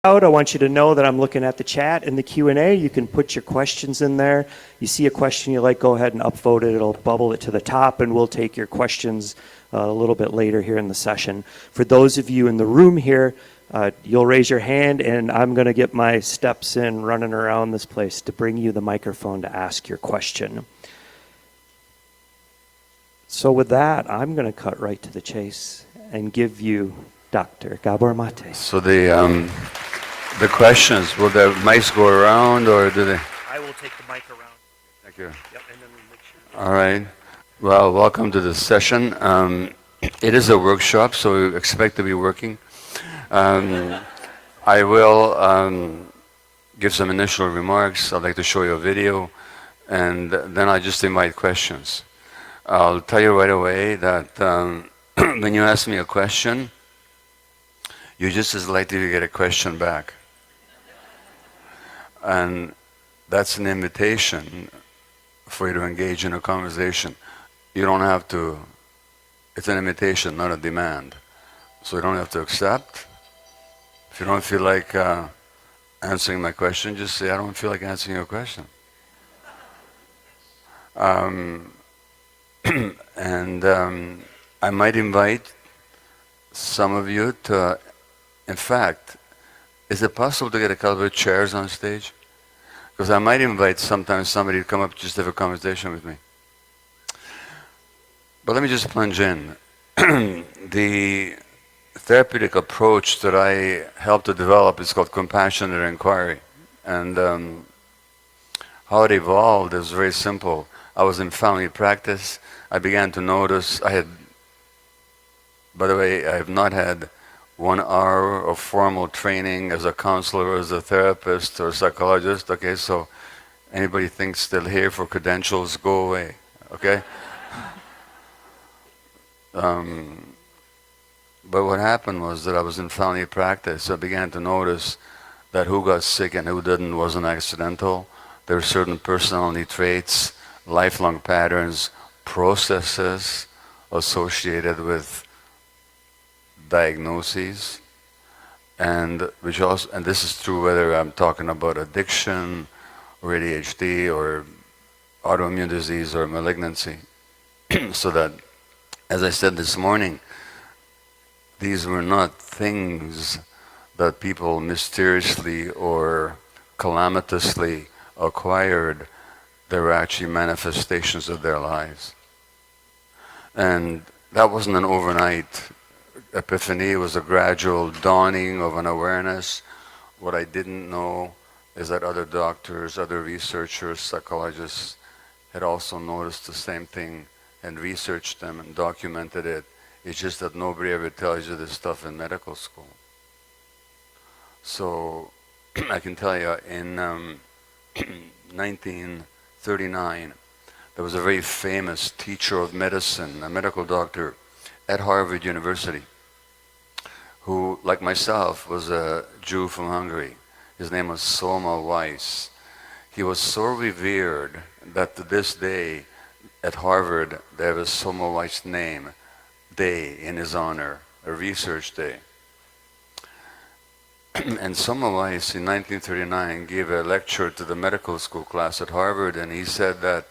I want you to know that I'm looking at the chat and the Q&A. You can put your questions in there. You see a question you like, go ahead and upvote it. It'll bubble it to the top, and we'll take your questions a little bit later here in the session. For those of you in the room here, you'll raise your hand, and I'm going to get my steps in running around this place to bring you the microphone to ask your question. So with that, I'm going to cut right to the chase and give you Dr. Gabor Maté. So the questions, will the mics go around, or do they? I will take the mic around. Thank you. Yep, and then we make sure. All right. Well, welcome to this session. It is a workshop, so we expect to be working. I will give some initial remarks. I'd like to show you a video, and then I just invite questions. I'll tell you right away that when you ask me a question, you're just as likely to get a question back. And that's an invitation for you to engage in a conversation. You don't have to, it's an invitation, not a demand. So you don't have to accept. If you don't feel like answering my question, just say, I don't feel like answering your question. I might invite some of you to, in fact, is it possible to get a couple of chairs on stage? Because I might invite sometimes somebody to come up just to have a conversation with me. But let me just plunge in. The therapeutic approach that I helped to develop is called compassionate inquiry. And how it evolved is very simple. I was in family practice. I began to notice, by the way, I have not had 1 hour of formal training as a counselor, as a therapist, or a psychologist, okay? So anybody thinks they're here for credentials, go away, okay? But what happened was that I was in family practice. I began to notice that who got sick and who didn't wasn't accidental. There were certain personality traits, lifelong patterns, processes associated with diagnoses, and this is true whether I'm talking about addiction or ADHD or autoimmune disease or malignancy. So that, as I said this morning, these were not things that people mysteriously or calamitously acquired. They were actually manifestations of their lives. And that wasn't an overnight epiphany. It was a gradual dawning of an awareness. What I didn't know is that other doctors, other researchers, psychologists had also noticed the same thing and researched them and documented it. It's just that nobody ever tells you this stuff in medical school. So I can tell you, in 1939, there was a very famous teacher of medicine, a medical doctor at Harvard University, who, like myself, was a Jew from Hungary. His name was Soma Weiss. He was so revered that to this day at Harvard they have a Soma Weiss day in his honor, a research day. And Soma Weiss in 1939 gave a lecture to the medical school class at Harvard, and he said that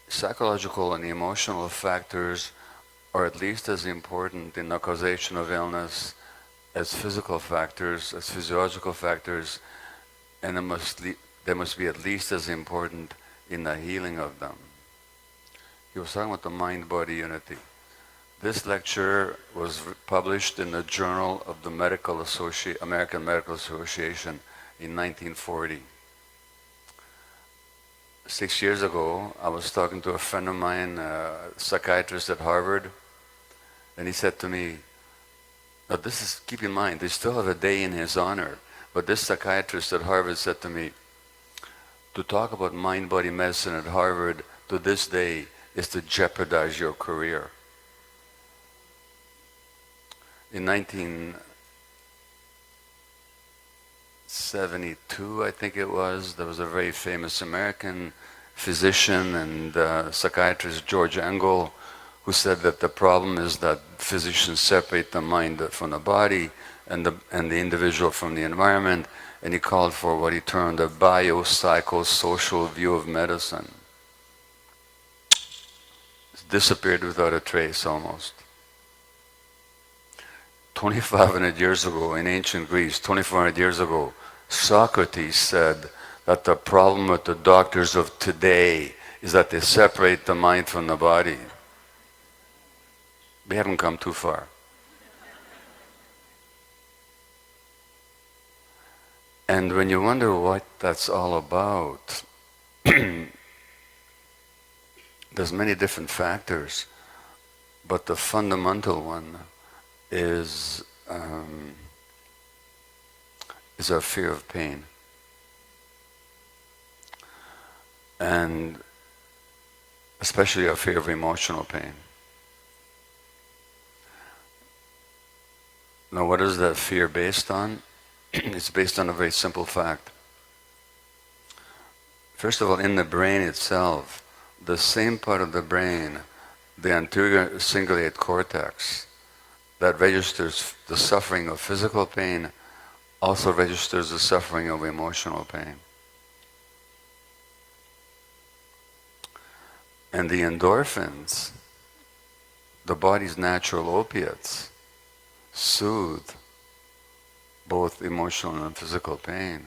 psychological and emotional factors are at least as important in the causation of illness as physical factors, as physiological factors, and they must be at least as important in the healing of them. He was talking about the mind-body unity. This lecture was published in the Journal of the American Medical Association in 1940. 6 years ago, I was talking to a friend of mine, a psychiatrist at Harvard, and he said to me, now keep in mind, they still have a day in his honor, but this psychiatrist at Harvard said to me, to talk about mind-body medicine at Harvard to this day is to jeopardize your career. In 1972, I think it was, there was a very famous American physician and psychiatrist, George Engel, who said that the problem is that physicians separate the mind from the body, and the individual from the environment, and he called for what he termed a biopsychosocial view of medicine. It's disappeared without a trace almost. 2,500 years ago in ancient Greece, 2,400 years ago, Socrates said that the problem with the doctors of today is that they separate the mind from the body. We haven't come too far. And when you wonder what that's all about, there's many different factors, but the fundamental one is our fear of pain. And especially our fear of emotional pain. Now, what is that fear based on? It's based on a very simple fact. First of all, in the brain itself, the same part of the brain, the anterior cingulate cortex, that registers the suffering of physical pain, also registers the suffering of emotional pain. And the endorphins, the body's natural opiates, soothe both emotional and physical pain.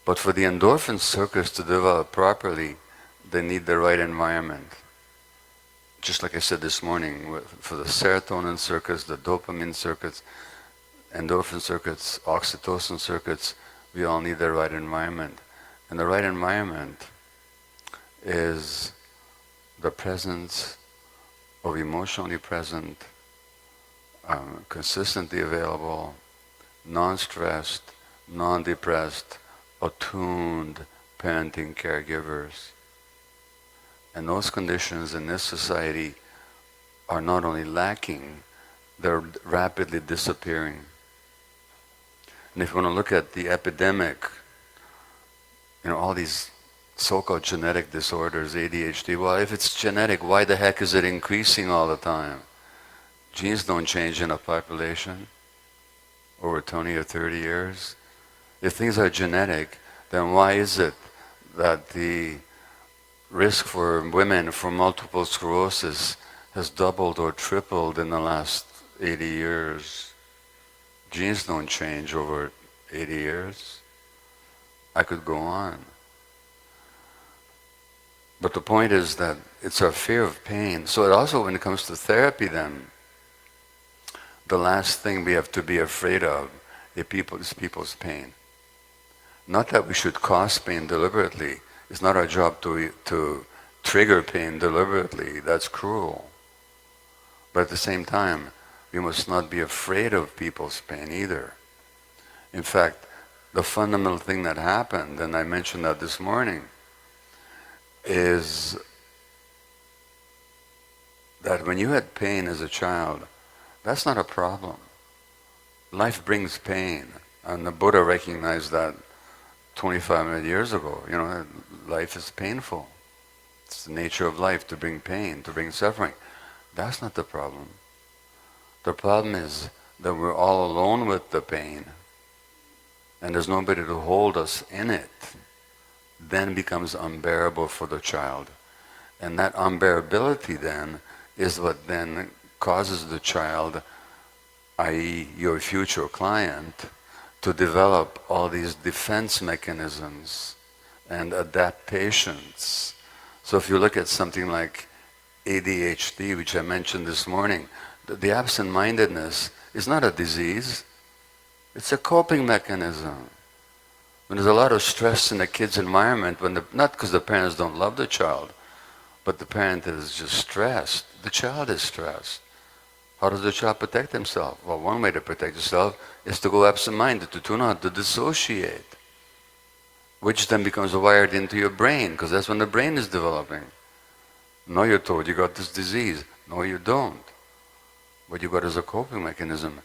But for the endorphin circuits to develop properly, they need the right environment. Just like I said this morning, for the serotonin circuits, the dopamine circuits, endorphin circuits, oxytocin circuits, we all need the right environment. And the right environment is the presence of emotionally present, consistently available, non-stressed, non-depressed, attuned parenting caregivers. And those conditions in this society are not only lacking, they're rapidly disappearing. And if you want to look at the epidemic, all these so-called genetic disorders, ADHD, well, if it's genetic, why the heck is it increasing all the time? Genes don't change in a population over 20 or 30 years. If things are genetic, then why is it that the risk for women for multiple sclerosis has doubled or tripled in the last 80 years? Genes don't change over 80 years. I could go on. But the point is that it's our fear of pain. So it also, when it comes to therapy then, the last thing we have to be afraid of is people's pain. Not that we should cause pain deliberately. It's not our job to trigger pain deliberately. That's cruel. But at the same time, we must not be afraid of people's pain either. In fact, the fundamental thing that happened, and I mentioned that this morning, is that when you had pain as a child, that's not a problem. Life brings pain, and the Buddha recognized that 2,500 years ago. Life is painful. It's the nature of life to bring pain, to bring suffering. That's not the problem. The problem is that we're all alone with the pain, and there's nobody to hold us in it. Then becomes unbearable for the child. And that unbearability then is what then causes the child, i.e. your future client, to develop all these defense mechanisms and adaptations. So if you look at something like ADHD, which I mentioned this morning, the absent-mindedness is not a disease, it's a coping mechanism. When there's a lot of stress in the kid's environment, not because the parents don't love the child, but the parent is just stressed, the child is stressed. How does the child protect himself? Well, one way to protect yourself is to go absent-minded, to tune out, to dissociate, which then becomes wired into your brain, because that's when the brain is developing. No, you're told you got this disease. No, you don't. What you got is a coping mechanism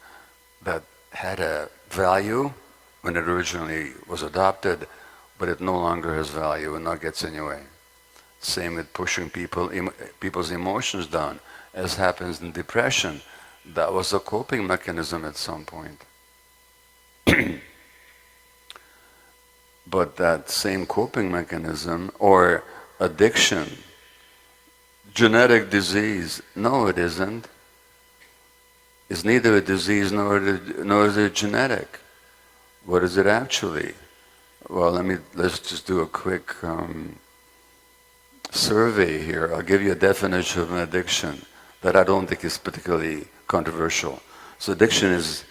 that had a value when it originally was adopted, but it no longer has value and not gets in your way. Same with pushing people's emotions down. As happens in depression, That was a coping mechanism at some point. But that same coping mechanism, or addiction, genetic disease, no it isn't. It's neither a disease nor is it genetic. What is it actually? Well, let's just do a quick survey here. I'll give you a definition of an addiction that I don't think is particularly controversial. So addiction is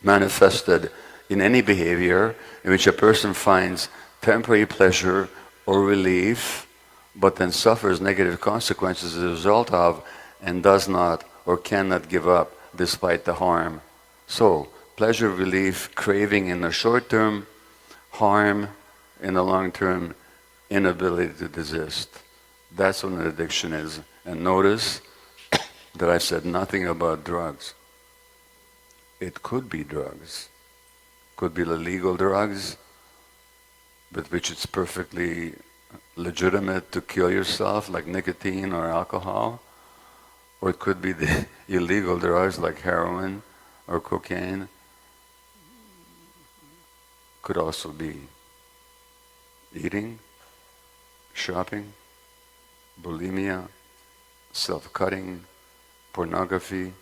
manifested in any behavior in which a person finds temporary pleasure or relief, but then suffers negative consequences as a result of, and does not or cannot give up despite the harm. So, pleasure, relief, craving in the short term, harm in the long term, inability to desist. That's what an addiction is. And notice that I said nothing about drugs. It could be drugs. Could be illegal drugs, with which it's perfectly legitimate to kill yourself, like nicotine or alcohol. Or it could be the illegal drugs like heroin or cocaine. Could also be eating, shopping, bulimia, self-cutting, pornography,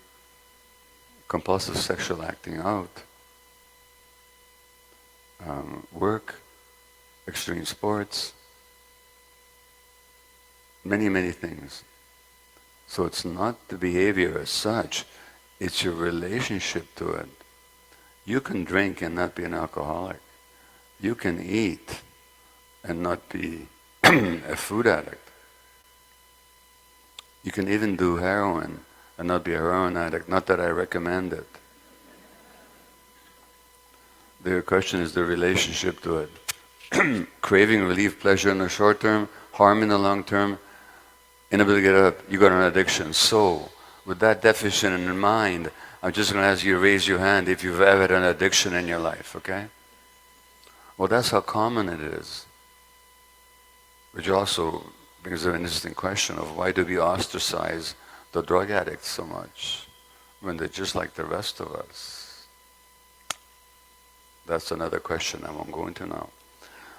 compulsive sexual acting out, work, extreme sports, many, many things. So it's not the behavior as such, it's your relationship to it. You can drink and not be an alcoholic. You can eat and not be a food addict. You can even do heroin and not be a heroin addict. Not that I recommend it. The question is the relationship to it. Craving relief, pleasure in the short term, harm in the long term, inability to get up, you got an addiction. So, with that definition in mind, I'm just going to ask you to raise your hand if you've ever had an addiction in your life, okay? Well, that's how common it is. Which also brings up an interesting question of why do we ostracize the drug addicts so much when they're just like the rest of us? That's another question I won't go into now.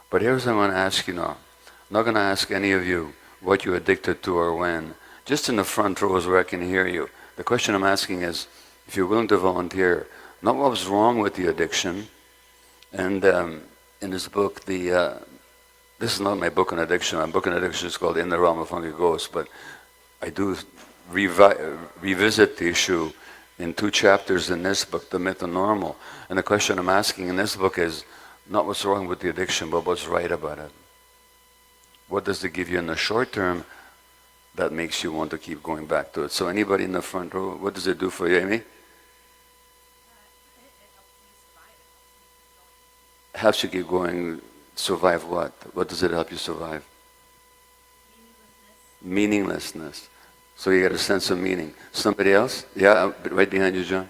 But here's what I want to ask you now. I'm not going to ask any of you what you're addicted to or when. Just in the front rows where I can hear you. The question I'm asking is, if you're willing to volunteer, not what was wrong with the addiction. And in this book, this is not my book on addiction. My book on addiction is called In the Realm of Hungry Ghosts, but I do revisit the issue in 2 chapters in this book, The Myth of Normal. And the question I'm asking in this book is not what's wrong with the addiction, but what's right about it. What does it give you in the short term that makes you want to keep going back to it? So anybody in the front row, what does it do for you, Amy? Helps you keep going. Survive what? What does it help you survive? Meaninglessness. So you get a sense of meaning. Somebody else? Yeah, right behind you, John.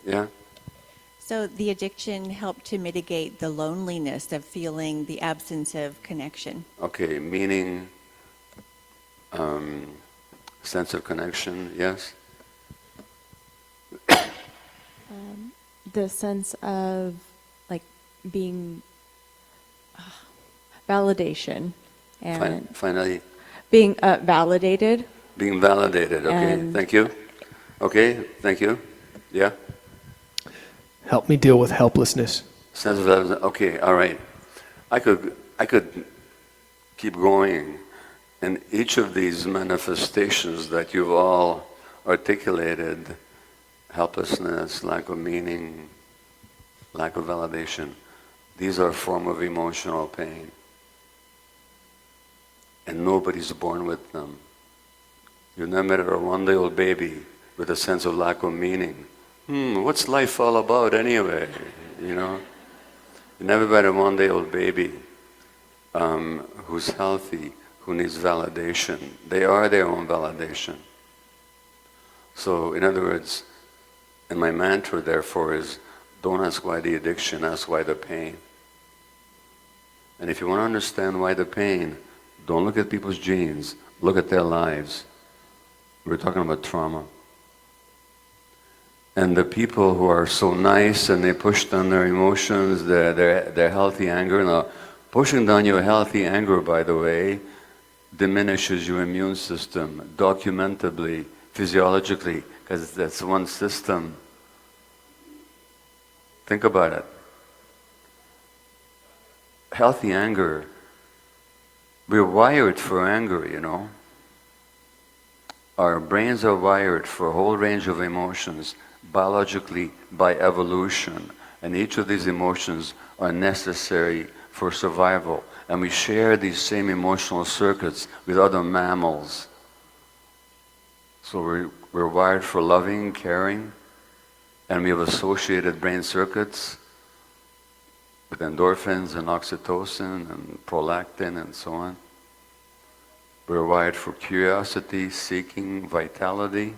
Yeah? So the addiction helped to mitigate the loneliness of feeling the absence of connection. Okay, meaning, sense of connection, yes? The sense of like being validation and Finally, being validated. being validated. Okay, And thank you. Okay, thank you. Yeah? Help me deal with helplessness. Sense of evidence. Okay, all right. I could keep going, and each of these manifestations that you've all articulated, helplessness, lack of meaning, lack of validation, these are a form of emotional pain. And nobody's born with them. You never met a 1-day-old baby with a sense of lack of meaning. What's life all about anyway? You know? You never met a 1-day-old baby who's healthy, who needs validation. They are their own validation. So, in other words, and my mantra therefore is, don't ask why the addiction, ask why the pain. And if you want to understand why the pain, don't look at people's genes, look at their lives. We're talking about trauma. And the people who are so nice and they push down their emotions, their healthy anger. Now, pushing down your healthy anger, by the way, diminishes your immune system documentably, physiologically, because that's one system. Think about it. Healthy anger, we're wired for anger, you know. Our brains are wired for a whole range of emotions, biologically, by evolution. And each of these emotions are necessary for survival. And we share these same emotional circuits with other mammals. So we're wired for loving, caring, and we have associated brain circuits with endorphins and oxytocin and prolactin and so on. We're wired for curiosity, seeking, vitality.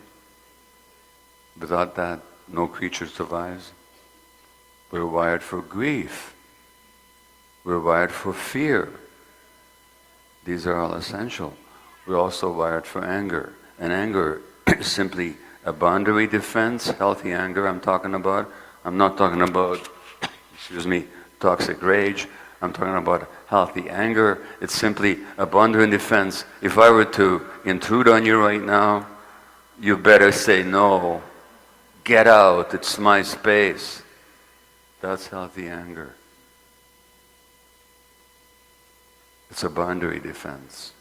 Without that, no creature survives. We're wired for grief. We're wired for fear. These are all essential. We're also wired for anger. And anger is simply a boundary defense, healthy anger I'm talking about. I'm not talking about, toxic rage. I'm talking about healthy anger. It's simply a boundary defense. If I were to intrude on you right now, you better say no. Get out, it's my space. That's healthy anger. It's a boundary defense.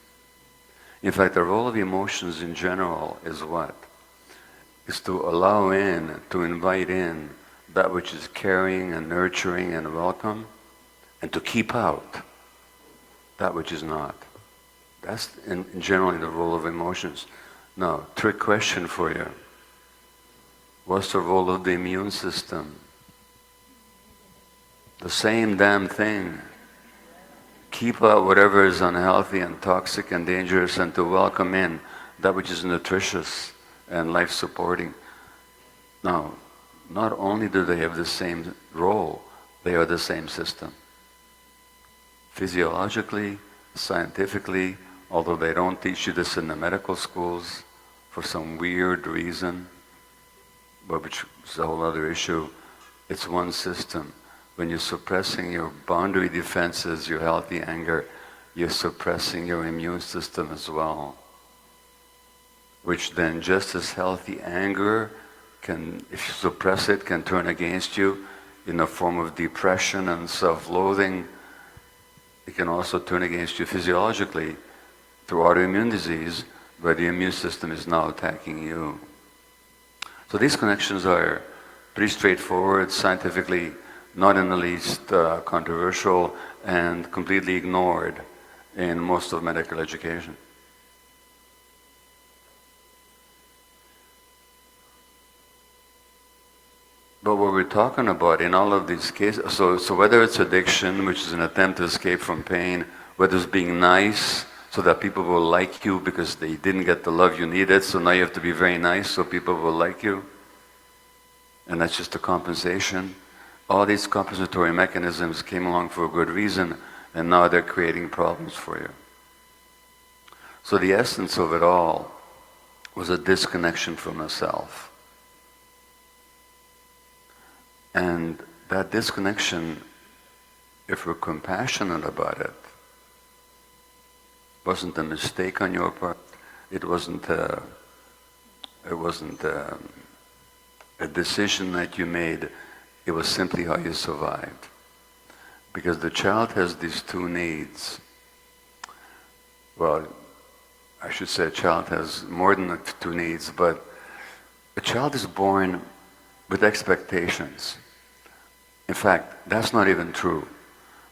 In fact, the role of emotions in general is what? Is to allow in, to invite in that which is caring and nurturing and welcome, and to keep out that which is not. That's generally the role of emotions. Now, trick question for you. What's the role of the immune system? The same damn thing. Keep out whatever is unhealthy and toxic and dangerous, and to welcome in that which is nutritious and life-supporting. Now, not only do they have the same role, they are the same system. Physiologically, scientifically, although they don't teach you this in the medical schools for some weird reason, but which is a whole other issue, it's one system. When you're suppressing your boundary defenses, your healthy anger, you're suppressing your immune system as well. Which then, just as healthy anger can, if you suppress it, can turn against you in the form of depression and self-loathing, it can also turn against you physiologically through autoimmune disease, where the immune system is now attacking you. So these connections are pretty straightforward, scientifically not in the least controversial, and completely ignored in most of medical education. But what we're talking about in all of these cases, so whether it's addiction, which is an attempt to escape from pain, whether it's being nice so that people will like you because they didn't get the love you needed, so now you have to be very nice so people will like you, and that's just a compensation. All these compensatory mechanisms came along for a good reason, and now they're creating problems for you. So the essence of it all was a disconnection from the self. And that disconnection, if we're compassionate about it, wasn't a mistake on your part. It wasn't a decision that you made. It was simply how you survived. Because the child has these two needs. Well, I should say a child has more than two needs, but a child is born with expectations. In fact, that's not even true.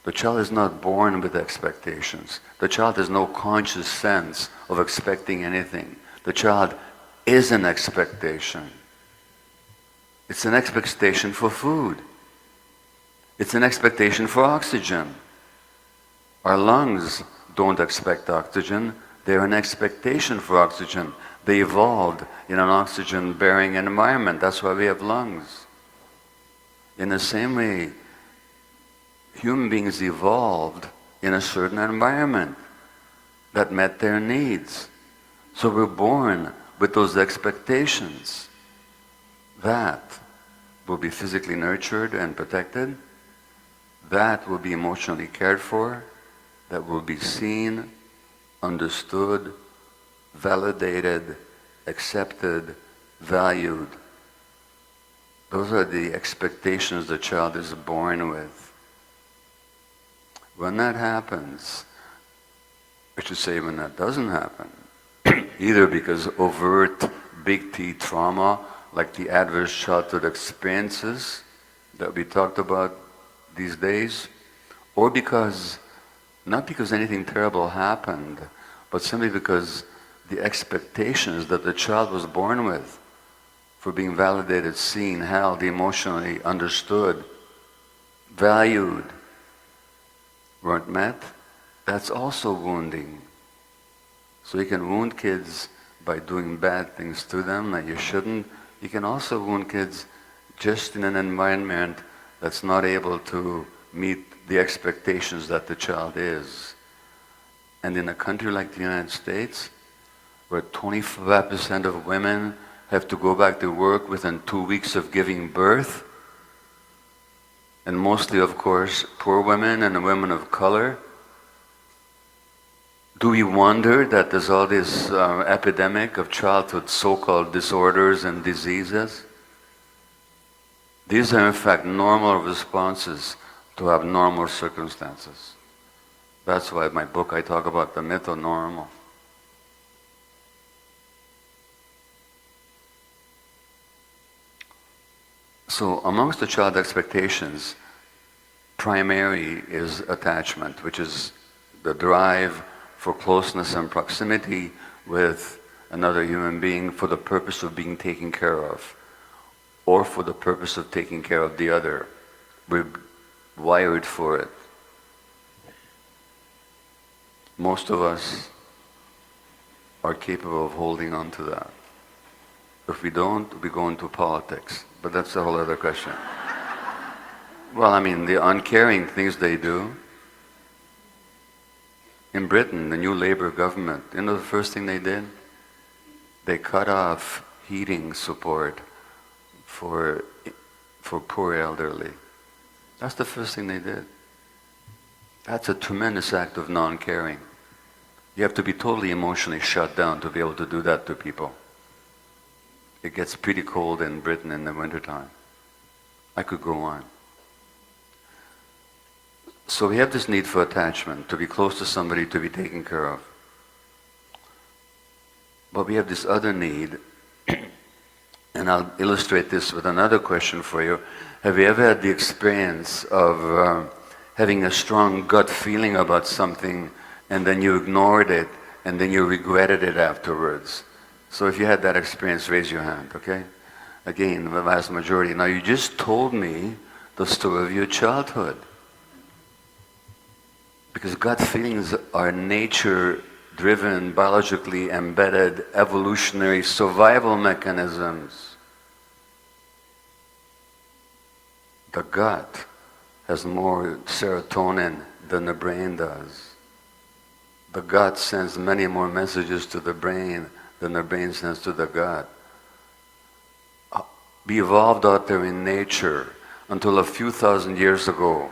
The child is not born with expectations. The child has no conscious sense of expecting anything. The child is an expectation. It's an expectation for food. It's an expectation for oxygen. Our lungs don't expect oxygen. They're an expectation for oxygen. They evolved in an oxygen-bearing environment. That's why we have lungs. In the same way, human beings evolved in a certain environment that met their needs. So we're born with those expectations. that will be physically nurtured and protected, that will be emotionally cared for, that will be seen, understood, validated, accepted, valued. Those are the expectations the child is born with. When that happens, I should say when that doesn't happen, either because overt big T trauma, like the adverse childhood experiences that we talked about these days, or because, not because anything terrible happened, but simply because the expectations that the child was born with for being validated, seen, held, emotionally understood, valued, weren't met, that's also wounding. So you can wound kids by doing bad things to them that you shouldn't. You can also wound kids just in an environment that's not able to meet the expectations that the child is. And in a country like the United States, where 25% of women have to go back to work within 2 weeks of giving birth, and mostly, of course, poor women and women of color, do we wonder that there's all this epidemic of childhood so-called disorders and diseases? These are in fact normal responses to abnormal circumstances. That's why in my book I talk about the myth of normal. So amongst the child expectations, primary is attachment, which is the drive for closeness and proximity with another human being for the purpose of being taken care of, or for the purpose of taking care of the other. We're wired for it. Most of us are capable of holding on to that. If we don't, we go into politics. But that's a whole other question. Well, I mean, the uncaring things they do. In Britain, the new Labour government, you know the first thing they did? They cut off heating support for poor elderly. That's the first thing they did. That's a tremendous act of non-caring. You have to be totally emotionally shut down to be able to do that to people. It gets pretty cold in Britain in the wintertime. I could go on. So we have this need for attachment, to be close to somebody, to be taken care of. But we have this other need, and I'll illustrate this with another question for you. Have you ever had the experience of having a strong gut feeling about something, and then you ignored it, and then you regretted it afterwards? So if you had that experience, raise your hand, okay? Again, the vast majority. Now you just told me the story of your childhood. Because gut feelings are nature-driven, biologically embedded, evolutionary survival mechanisms. The gut has more serotonin than the brain does. The gut sends many more messages to the brain than the brain sends to the gut. We evolved out there in nature until a few thousand years ago.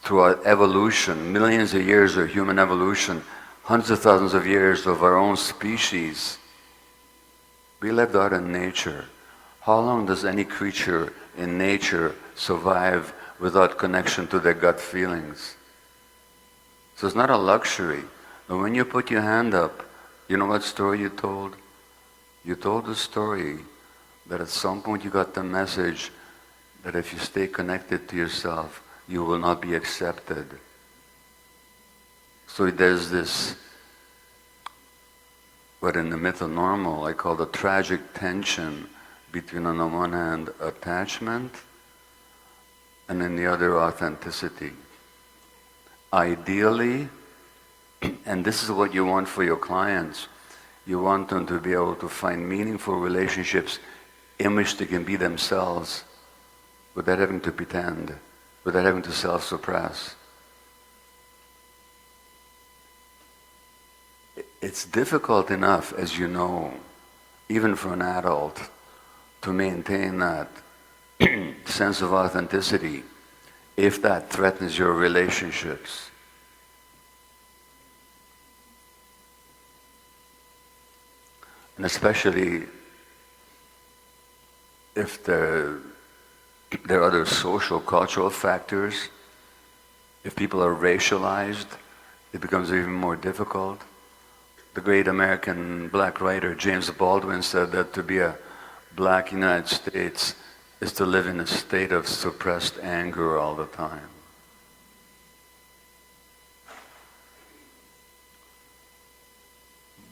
Through our evolution, millions of years of human evolution, hundreds of thousands of years of our own species, we lived out in nature. How long does any creature in nature survive without connection to their gut feelings? So it's not a luxury. But when you put your hand up, you know what story you told? You told the story that at some point you got the message that if you stay connected to yourself, you will not be accepted. So there's this, what in the myth of normal I call the tragic tension between, on the one hand, attachment, and on the other, authenticity. Ideally, and this is what you want for your clients, you want them to be able to find meaningful relationships in which they can be themselves without having to pretend, without having to self-suppress. It's difficult enough, as you know, even for an adult, to maintain that sense of authenticity if that threatens your relationships. And especially if there are other social, cultural factors. If people are racialized, it becomes even more difficult. The great American black writer James Baldwin said that to be a black in the United States is to live in a state of suppressed anger all the time.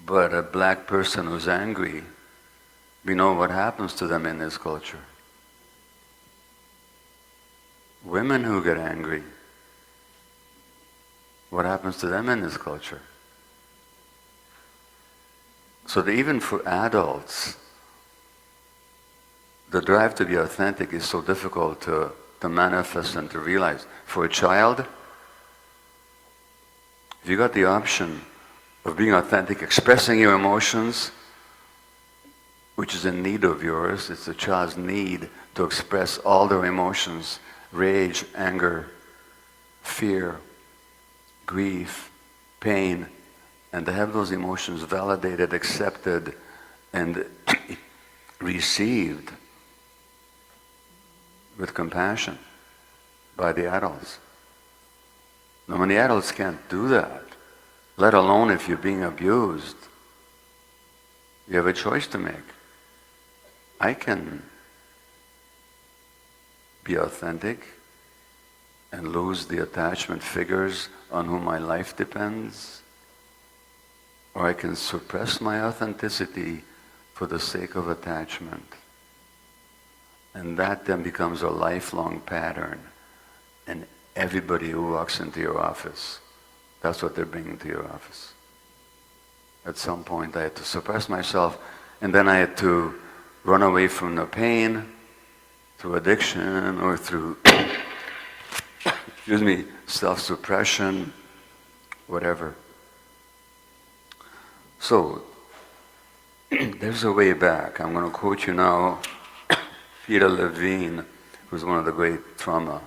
But a black person who's angry, we know what happens to them in this culture. Women who get angry, what happens to them in this culture? So that even for adults, the drive to be authentic is so difficult to manifest and to realize. For a child, if you got the option of being authentic, expressing your emotions, which is a need of yours, it's the child's need to express all their emotions, rage, anger, fear, grief, pain, and to have those emotions validated, accepted, and received with compassion by the adults. Now when the adults can't do that, let alone if you're being abused, you have a choice to make. I can be authentic and lose the attachment figures on whom my life depends, or I can suppress my authenticity for the sake of attachment. And that then becomes a lifelong pattern. And everybody who walks into your office, that's what they're bringing to your office. At some point I had to suppress myself, and then I had to run away from the pain through addiction or through excuse me, self-suppression, whatever. So, there's a way back. I'm going to quote you now Peter Levine, who's one of the great trauma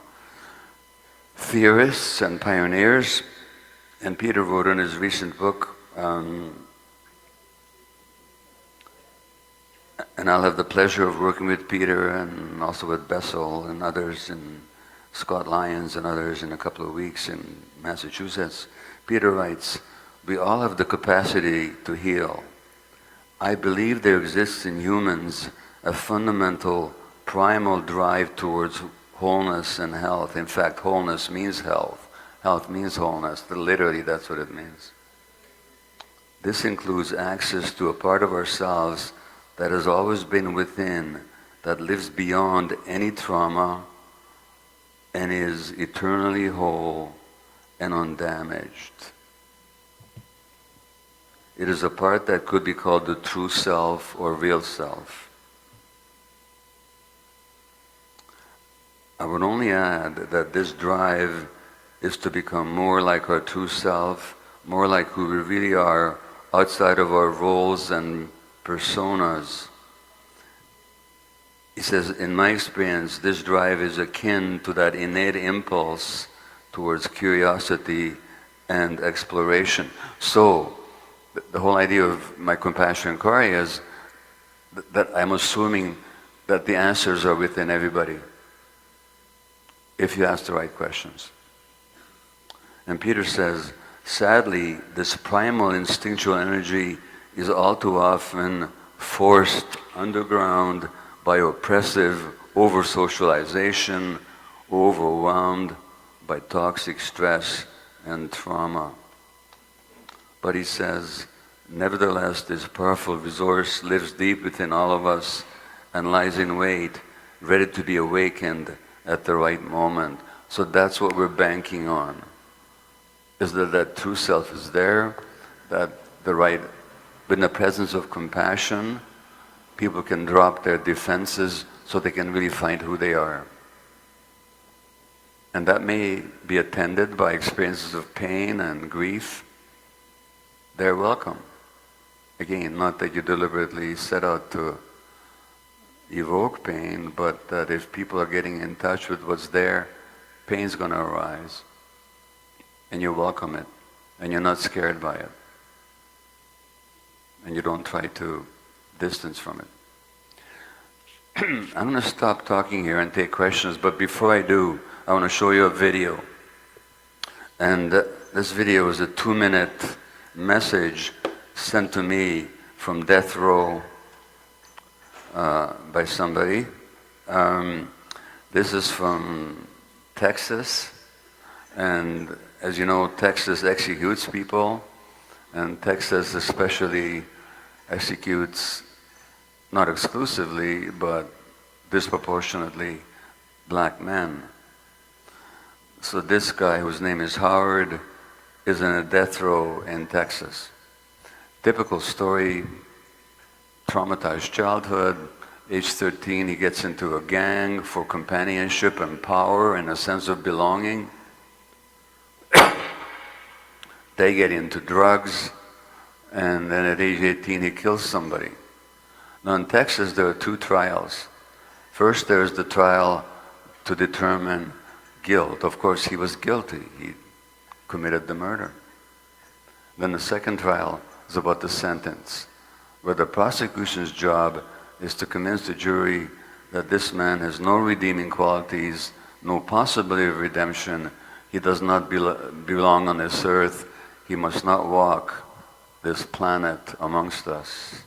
theorists and pioneers. And Peter wrote in his recent book, and I'll have the pleasure of working with Peter and also with Bessel and others, and Scott Lyons and others in a couple of weeks in Massachusetts. Peter writes, "We all have the capacity to heal. I believe there exists in humans a fundamental primal drive towards wholeness and health. In fact, wholeness means health. Health means wholeness. Literally, that's what it means. This includes access to a part of ourselves that has always been within, that lives beyond any trauma and is eternally whole and undamaged. It is a part that could be called the true self or real self. I would only add that this drive is to become more like our true self, more like who we really are outside of our roles and personas. He says, in my experience, this drive is akin to that innate impulse towards curiosity and exploration. So, the whole idea of my compassion inquiry is that I'm assuming that the answers are within everybody, if you ask the right questions. And Peter says, sadly, this primal instinctual energy is all too often forced underground by oppressive over-socialization, overwhelmed by toxic stress and trauma. But he says, nevertheless, this powerful resource lives deep within all of us and lies in wait, ready to be awakened at the right moment. So that's what we're banking on, is that true self is there, that in the presence of compassion, people can drop their defenses so they can really find who they are. And that may be attended by experiences of pain and grief. They're welcome. Again, not that you deliberately set out to, evoke pain, but that if people are getting in touch with what's there, pain's going to arise, and you welcome it, and you're not scared by it, and you don't try to distance from it. I'm going to stop talking here and take questions, but before I do, I want to show you a video. And this video is a 2-minute message sent to me from death row by somebody. This is from Texas, and as you know, Texas executes people, and Texas especially executes not exclusively, but disproportionately black men. So this guy, whose name is Howard, is in a death row in Texas. Typical story, traumatized childhood. Age 13, he gets into a gang for companionship and power and a sense of belonging. They get into drugs, and then at age 18, he kills somebody. Now in Texas, there are 2 trials. First, there's the trial to determine guilt. Of course, he was guilty. He committed the murder. Then the second trial is about the sentence, where the prosecution's job is to convince the jury that this man has no redeeming qualities, no possibility of redemption. He does not belong on this earth. He must not walk this planet amongst us.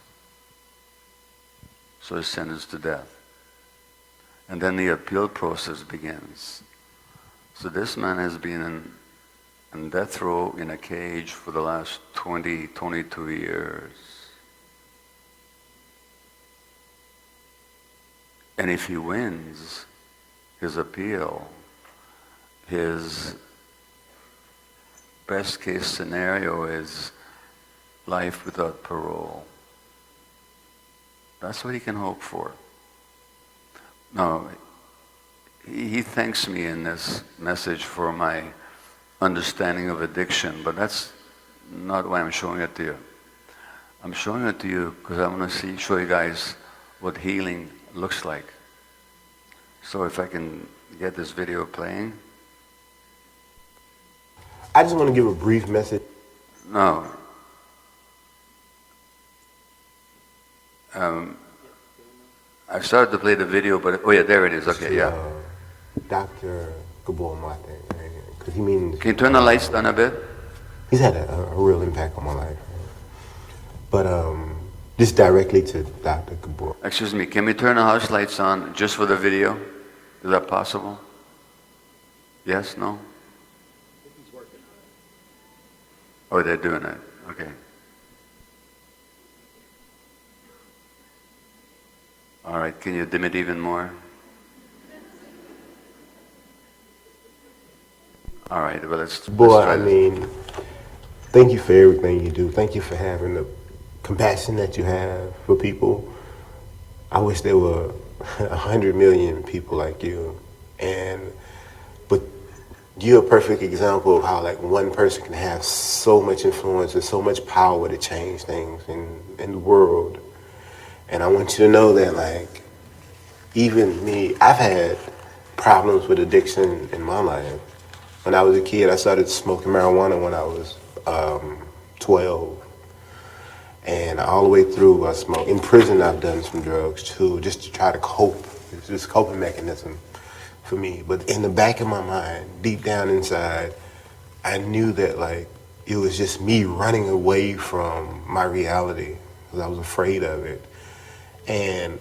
So he's sentenced to death. And then the appeal process begins. So this man has been in death row in a cage for the last 22 years. And if he wins his appeal, his best case scenario is life without parole. That's what he can hope for. Now, he thanks me in this message for my understanding of addiction, but that's not why I'm showing it to you. I'm showing it to you because I want to show you guys what healing looks like. So if I can get this video playing. I just want to give a brief message. No. I started to play the video, but oh yeah, there it is. Okay, yeah. Dr. Gabor Maté, because he means. Can you turn the lights down a bit? He's had a real impact on my life. But just directly to Dr. Gabor. Excuse me, can we turn the house lights on just for the video? Is that possible? Yes, no? Oh, they're doing it. Okay. All right, can you dim it even more? All right, well, let's Boy, try I this. mean, thank you for everything you do. Thank you for having the compassion that you have for people. I wish there were 100 million people like you. But you're a perfect example of how like one person can have so much influence and so much power to change things in the world. And I want you to know that like, even me, I've had problems with addiction in my life. When I was a kid, I started smoking marijuana when I was 12. And all the way through, I smoked. In prison, I've done some drugs too, just to try to cope. It's just a coping mechanism for me. But in the back of my mind, deep down inside, I knew that like, it was just me running away from my reality because I was afraid of it. And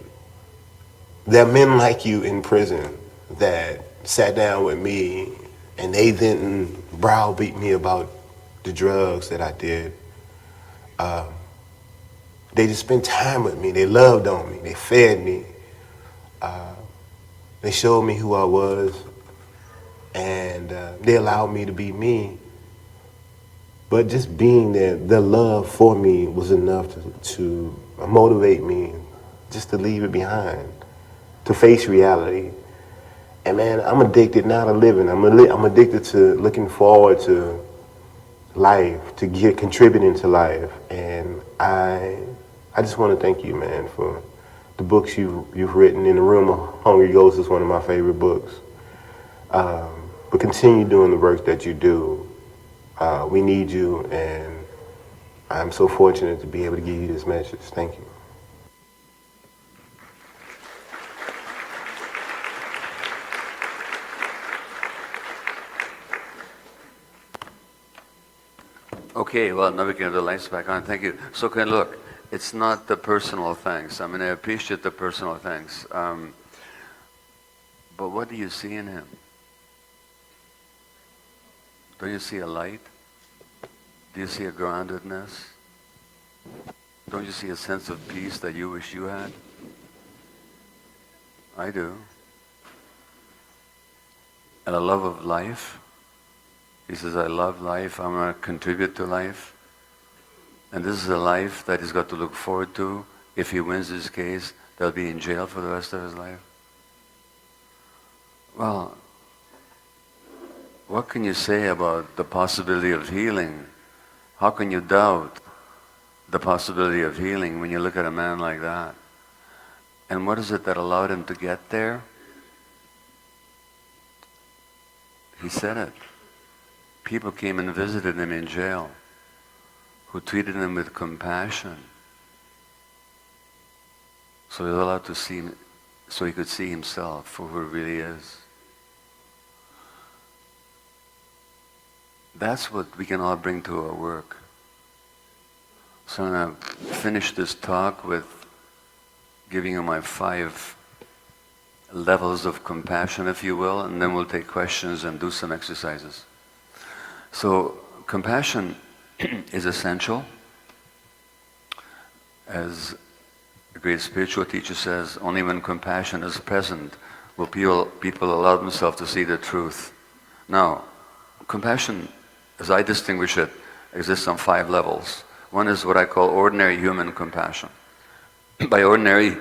there are men like you in prison that sat down with me and they didn't browbeat me about the drugs that I did. They just spent time with me. They loved on me. They fed me. They showed me who I was. And they allowed me to be me. But just being there, their love for me was enough to motivate me just to leave it behind, to face reality. And man, I'm addicted now to living. I'm addicted to looking forward to life, to contributing to life. And I just want to thank you, man, for the books you've written. In the Room of Hungry Ghosts is one of my favorite books. But continue doing the work that you do. We need you, and I'm so fortunate to be able to give you this message. Thank you. Okay, well, now we can have the lights back on. Thank you. So, okay, look, it's not the personal thanks. I mean, I appreciate the personal thanks. But what do you see in him? Don't you see a light? Do you see a groundedness? Don't you see a sense of peace that you wish you had? I do. And a love of life. He says, I love life, I'm going to contribute to life. And this is a life that he's got to look forward to. If he wins this case, they'll be in jail for the rest of his life. Well, what can you say about the possibility of healing? How can you doubt the possibility of healing when you look at a man like that? And what is it that allowed him to get there? He said it. People came and visited him in jail who treated him with compassion. So he was allowed to see, so he could see himself for who he really is. That's what we can all bring to our work. So I'm going to finish this talk with giving you my 5 levels of compassion, if you will, and then we'll take questions and do some exercises. So compassion is essential. As a great spiritual teacher says, only when compassion is present will people allow themselves to see the truth. Now, compassion, as I distinguish it, exists on 5 levels. One is what I call ordinary human compassion. By ordinary,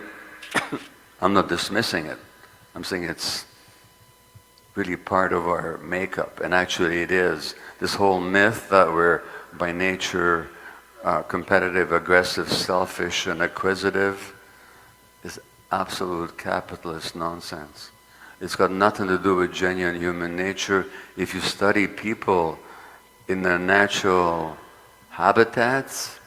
I'm not dismissing it. I'm saying it's really part of our makeup, and actually it is. This whole myth that we're by nature competitive, aggressive, selfish, and acquisitive is absolute capitalist nonsense. It's got nothing to do with genuine human nature. If you study people in their natural habitats,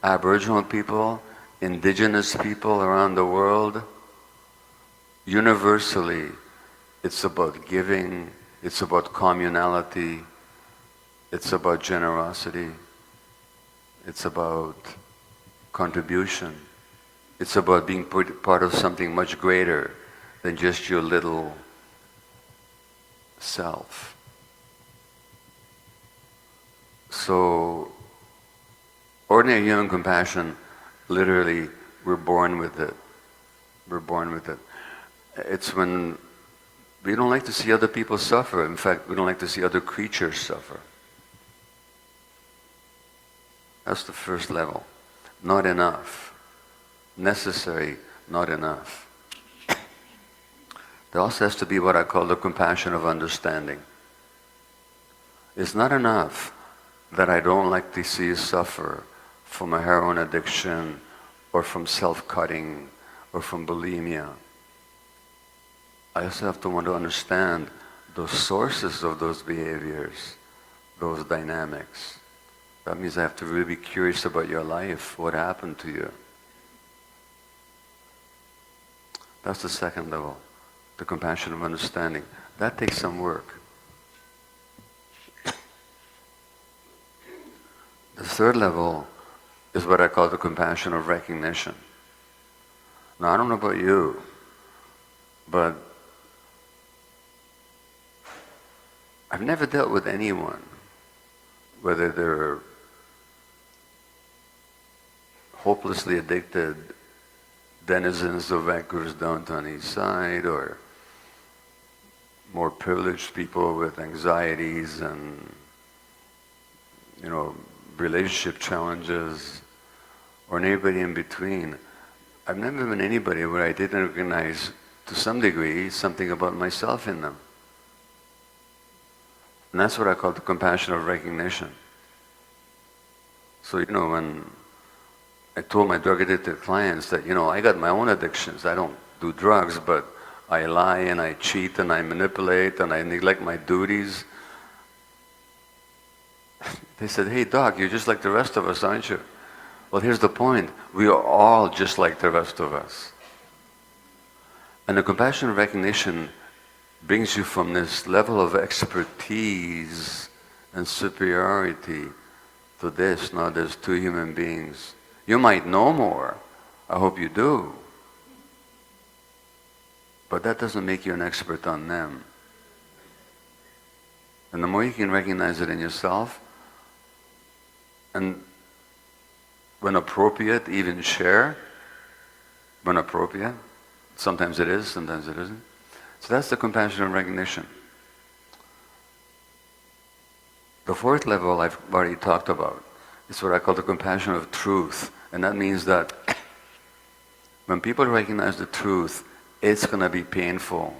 Aboriginal people, indigenous people around the world, universally, it's about giving, it's about communality, it's about generosity, it's about contribution, it's about being part of something much greater than just your little self. So, ordinary human compassion, literally, we're born with it. We're born with it. It's when we don't like to see other people suffer. In fact, we don't like to see other creatures suffer. That's the first level. Not enough. Necessary, not enough. There also has to be what I call the compassion of understanding. It's not enough that I don't like to see you suffer from a heroin addiction or from self-cutting or from bulimia. I also have to want to understand the sources of those behaviors, those dynamics. That means I have to really be curious about your life, what happened to you. That's the second level, the compassion of understanding. That takes some work. The third level is what I call the compassion of recognition. Now, I don't know about you, but I've never dealt with anyone, whether they're hopelessly addicted denizens of Vancouver's downtown east side, or more privileged people with anxieties and, relationship challenges, or anybody in between. I've never been anybody where I didn't recognize, to some degree, something about myself in them. And that's what I call the compassion of recognition. So, when I told my drug addicted clients that, I got my own addictions. I don't do drugs, but I lie and I cheat and I manipulate and I neglect my duties. They said, hey doc, you're just like the rest of us, aren't you? Well, here's the point. We are all just like the rest of us. And the compassionate recognition brings you from this level of expertise and superiority to this. Now there's two human beings. You might know more. I hope you do. But that doesn't make you an expert on them. And the more you can recognize it in yourself, and when appropriate, even share, when appropriate. Sometimes it is, sometimes it isn't. So that's the compassionate recognition. The fourth level I've already talked about. It's what I call the compassion of truth. And that means that when people recognize the truth, it's going to be painful.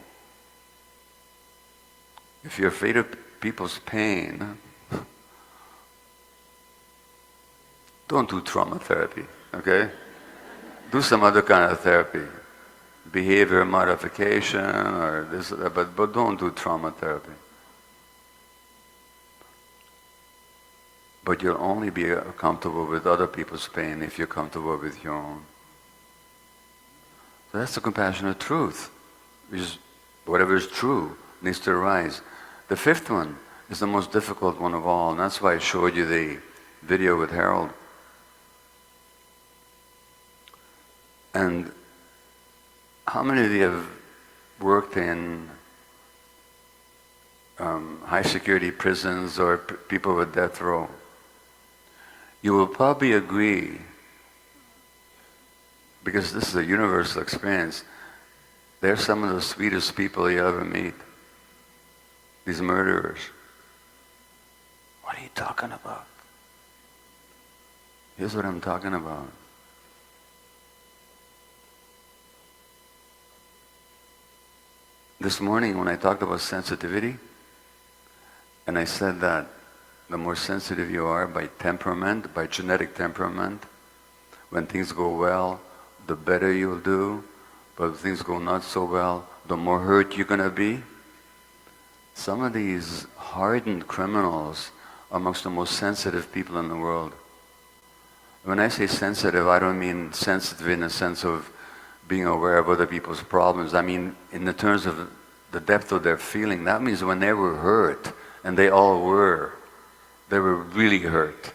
If you're afraid of people's pain, don't do trauma therapy, okay? Do some other kind of therapy. Behavior modification or this, but don't do trauma therapy. But you'll only be comfortable with other people's pain if you're comfortable with your own. So that's the compassionate truth, which is whatever is true needs to arise. The fifth one is the most difficult one of all, and that's why I showed you the video with Harold. And how many of you have worked in high security prisons or people with death row? You will probably agree, because this is a universal experience, they're some of the sweetest people you ever meet. These murderers. What are you talking about? Here's what I'm talking about. This morning when I talked about sensitivity, and I said that the more sensitive you are by temperament, by genetic temperament, when things go well, the better you'll do, but if things go not so well, the more hurt you're going to be. Some of these hardened criminals are amongst the most sensitive people in the world. When I say sensitive, I don't mean sensitive in the sense of being aware of other people's problems. I mean in the terms of the depth of their feeling. That means when they were hurt, and they all were, they were really hurt.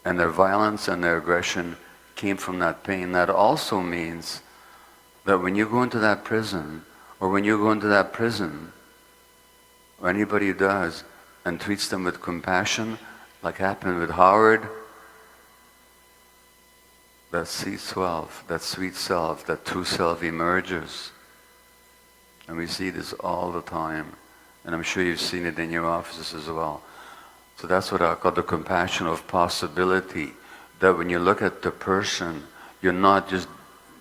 And their violence and their aggression came from that pain. That also means that when you go into that prison, or when you go into that prison, or anybody who does, and treats them with compassion, like happened with Howard, that sweet self, that true self emerges. And we see this all the time. And I'm sure you've seen it in your offices as well. So that's what I call the compassion of possibility. That when you look at the person, you're not just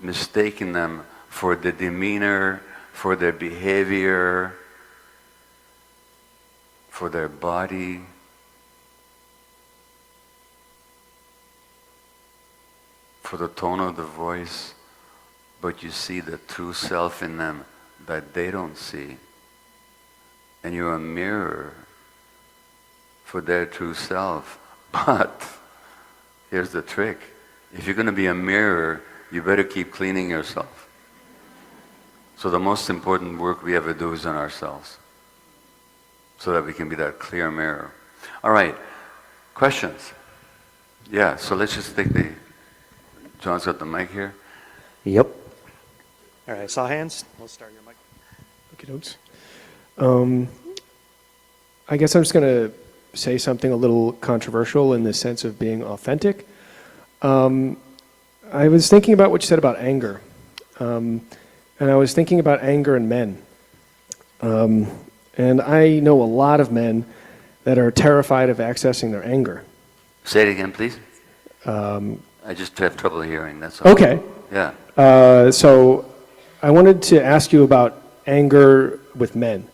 mistaking them for their demeanor, for their behavior, for their body. For the tone of the voice, but you see the true self in them that they don't see. And you're a mirror for their true self. But here's the trick. If you're going to be a mirror, you better keep cleaning yourself. So the most important work we ever do is on ourselves, so that we can be that clear mirror. All right, questions? Yeah, so let's just take the... John's got the mic here. Yep. All right, saw hands. We'll start your mic. Okay, notes. I guess I'm just going to say something a little controversial in the sense of being authentic. I was thinking about what you said about anger. And I was thinking about anger in men. And I know a lot of men that are terrified of accessing their anger. Say it again, please. I just have trouble hearing, that's all. Okay. Yeah. So I wanted to ask you about anger with men.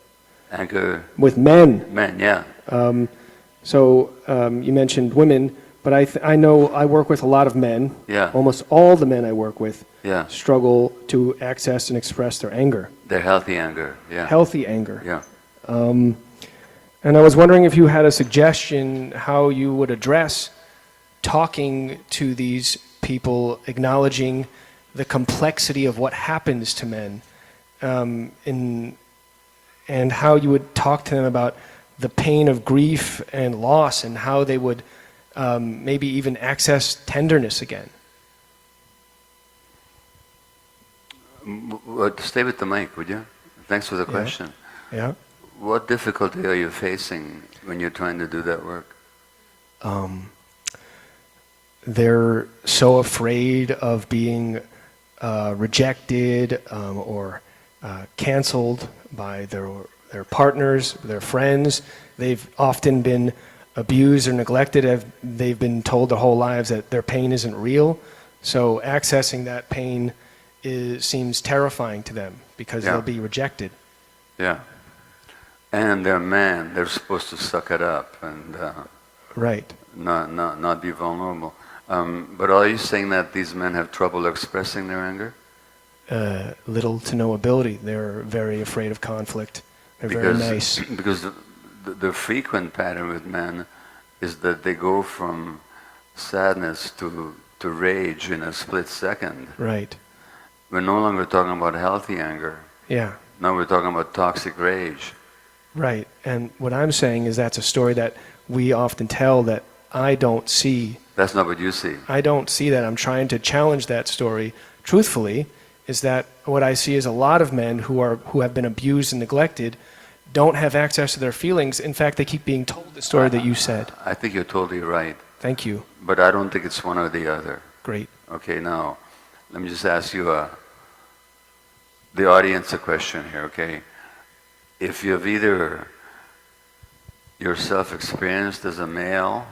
Anger. With men. Men, yeah. So you mentioned women, but I know I work with a lot of men. Yeah. Almost all the men I work with Yeah. struggle to access and express their anger, Their healthy anger. Yeah. healthy anger. Yeah. And I was wondering if you had a suggestion how you would address talking to these people, acknowledging the complexity of what happens to men, and how you would talk to them about the pain of grief and loss, and how they would maybe even access tenderness again. Stay with the mic, would you? Thanks for the question. Yeah. What difficulty are you facing when you're trying to do that work? They're so afraid of being rejected or canceled by their partners, their friends. They've often been abused or neglected. They've been told their whole lives that their pain isn't real. So accessing that pain seems terrifying to them because they'll be rejected. Yeah. And they're men. They're supposed to suck it up and Right. not be vulnerable. But are you saying that these men have trouble expressing their anger? Little to no ability. They're very afraid of conflict. They're very nice. Because the frequent pattern with men is that they go from sadness to rage in a split second. Right. We're no longer talking about healthy anger. Yeah. Now we're talking about toxic rage. Right. And what I'm saying is that's a story that we often tell that I don't see. That's not what you see. I don't see that. I'm trying to challenge that story truthfully, is that what I see is a lot of men who have been abused and neglected don't have access to their feelings. In fact, they keep being told the story that you said. I think you're totally right. Thank you. But I don't think it's one or the other. Great. Okay, now, let me just ask you, the audience, a question here, okay? If you've either yourself experienced as a male,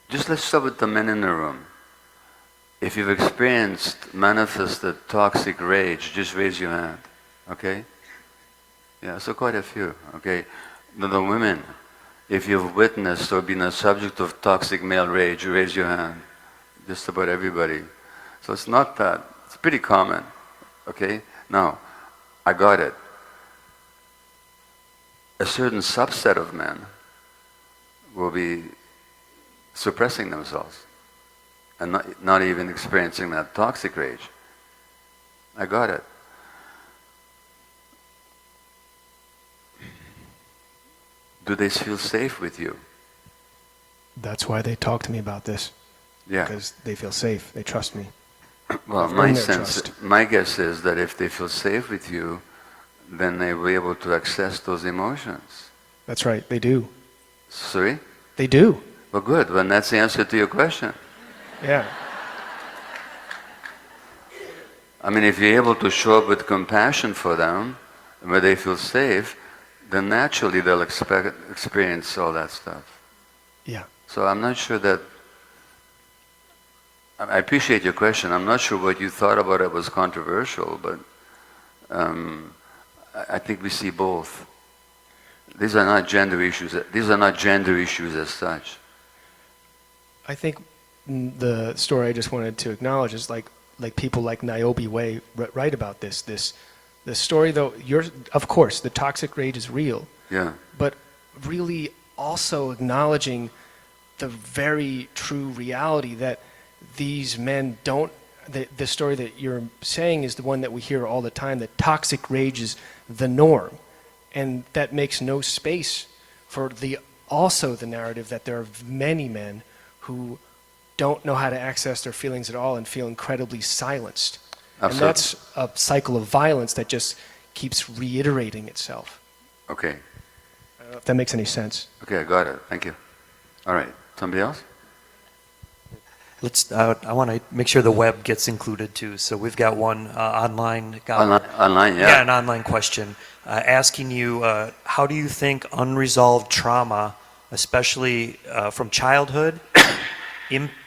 just let's start with the men in the room. If you've experienced manifested toxic rage, just raise your hand, okay? Yeah, so quite a few, okay? Now the women, if you've witnessed or been a subject of toxic male rage, raise your hand. Just about everybody. So it's not that, it's pretty common, okay? Now, I got it. A certain subset of men will be suppressing themselves and not even experiencing that toxic rage. I got it. Do they feel safe with you? That's why they talk to me about this. Yeah. Because they feel safe. They trust me. Well, I've my earned their sense, trust. my guess is that if they feel safe with you, then they will be able to access those emotions. That's right. They do. Sorry? They do. Well, good. Well, that's the answer to your question. Yeah. I mean, if you're able to show up with compassion for them, where they feel safe, then naturally they'll experience all that stuff. Yeah. So I'm not sure that, I appreciate your question. I'm not sure what you thought about it was controversial, but I think we see both. These are not gender issues. These are not gender issues as such. I think the story I just wanted to acknowledge is like people like Niobe Way write about this. The story, though, of course, the toxic rage is real. Yeah. But really also acknowledging the very true reality that these men don't, the story that you're saying is the one that we hear all the time, that toxic rage is the norm. And that makes no space for also the narrative that there are many men who don't know how to access their feelings at all and feel incredibly silenced. Absolutely. And that's a cycle of violence that just keeps reiterating itself. Okay. I don't know if that makes any sense. Okay, I got it. Thank you. All right. Somebody else? I want to make sure the web gets included too. So we've got one online. Gabor. Online, yeah. Yeah, an online question asking you, how do you think unresolved trauma, especially from childhood,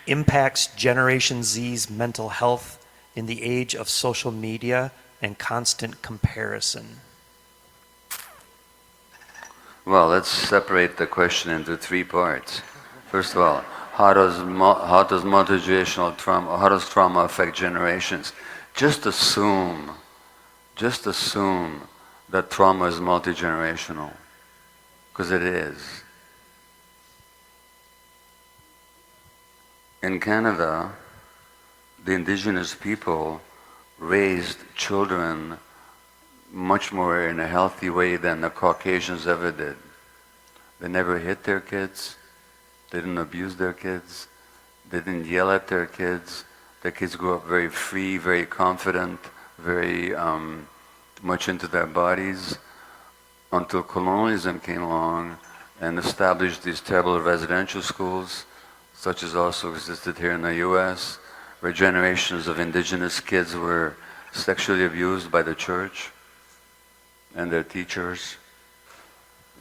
impacts Generation Z's mental health in the age of social media and constant comparison? Well, let's separate the question into three parts. First of all, how does multi-generational trauma, how does trauma affect generations? Just assume that trauma is multi-generational, because it is. In Canada, the indigenous people raised children much more in a healthy way than the Caucasians ever did. They never hit their kids, they didn't abuse their kids, they didn't yell at their kids. Their kids grew up very free, very confident, very much into their bodies, until colonialism came along and established these terrible residential schools, such as also existed here in the US, where generations of indigenous kids were sexually abused by the church and their teachers,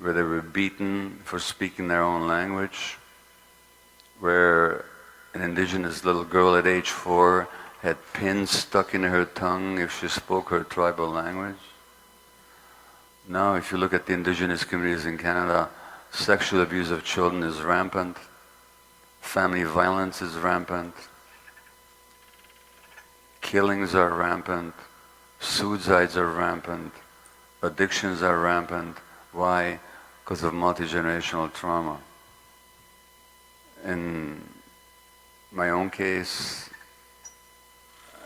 where they were beaten for speaking their own language, where an indigenous little girl at age 4 had pins stuck in her tongue if she spoke her tribal language. Now, if you look at the indigenous communities in Canada, sexual abuse of children is rampant, family violence is rampant, killings are rampant, suicides are rampant, addictions are rampant. Why? Because of multi-generational trauma. In my own case,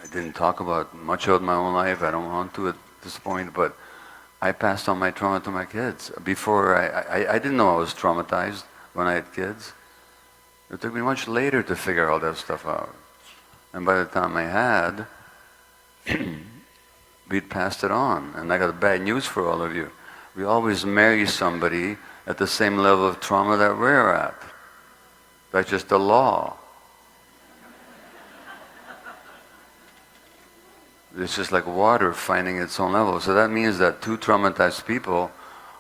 I didn't talk about much of my own life. I don't want to at this point, but I passed on my trauma to my kids. Before, I didn't know I was traumatized when I had kids. It took me much later to figure all that stuff out. And by the time I had, we'd passed it on. And I got bad news for all of you. We always marry somebody at the same level of trauma that we're at. That's just the law. It's just like water finding its own level. So that means that two traumatized people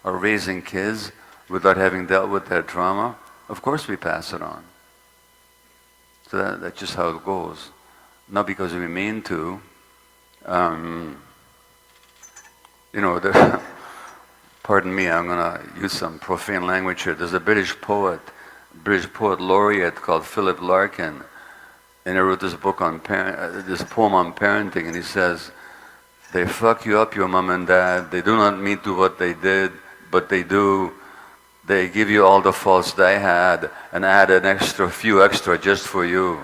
are raising kids without having dealt with their trauma. Of course we pass it on. So that's just how it goes. Not because we mean to. Pardon me, I'm going to use some profane language here. There's a British poet laureate called Philip Larkin, and he wrote this book on this poem on parenting, and he says, "They fuck you up, your mom and dad. They do not mean to what they did, but they do. They give you all the faults they had and add an few extra just for you."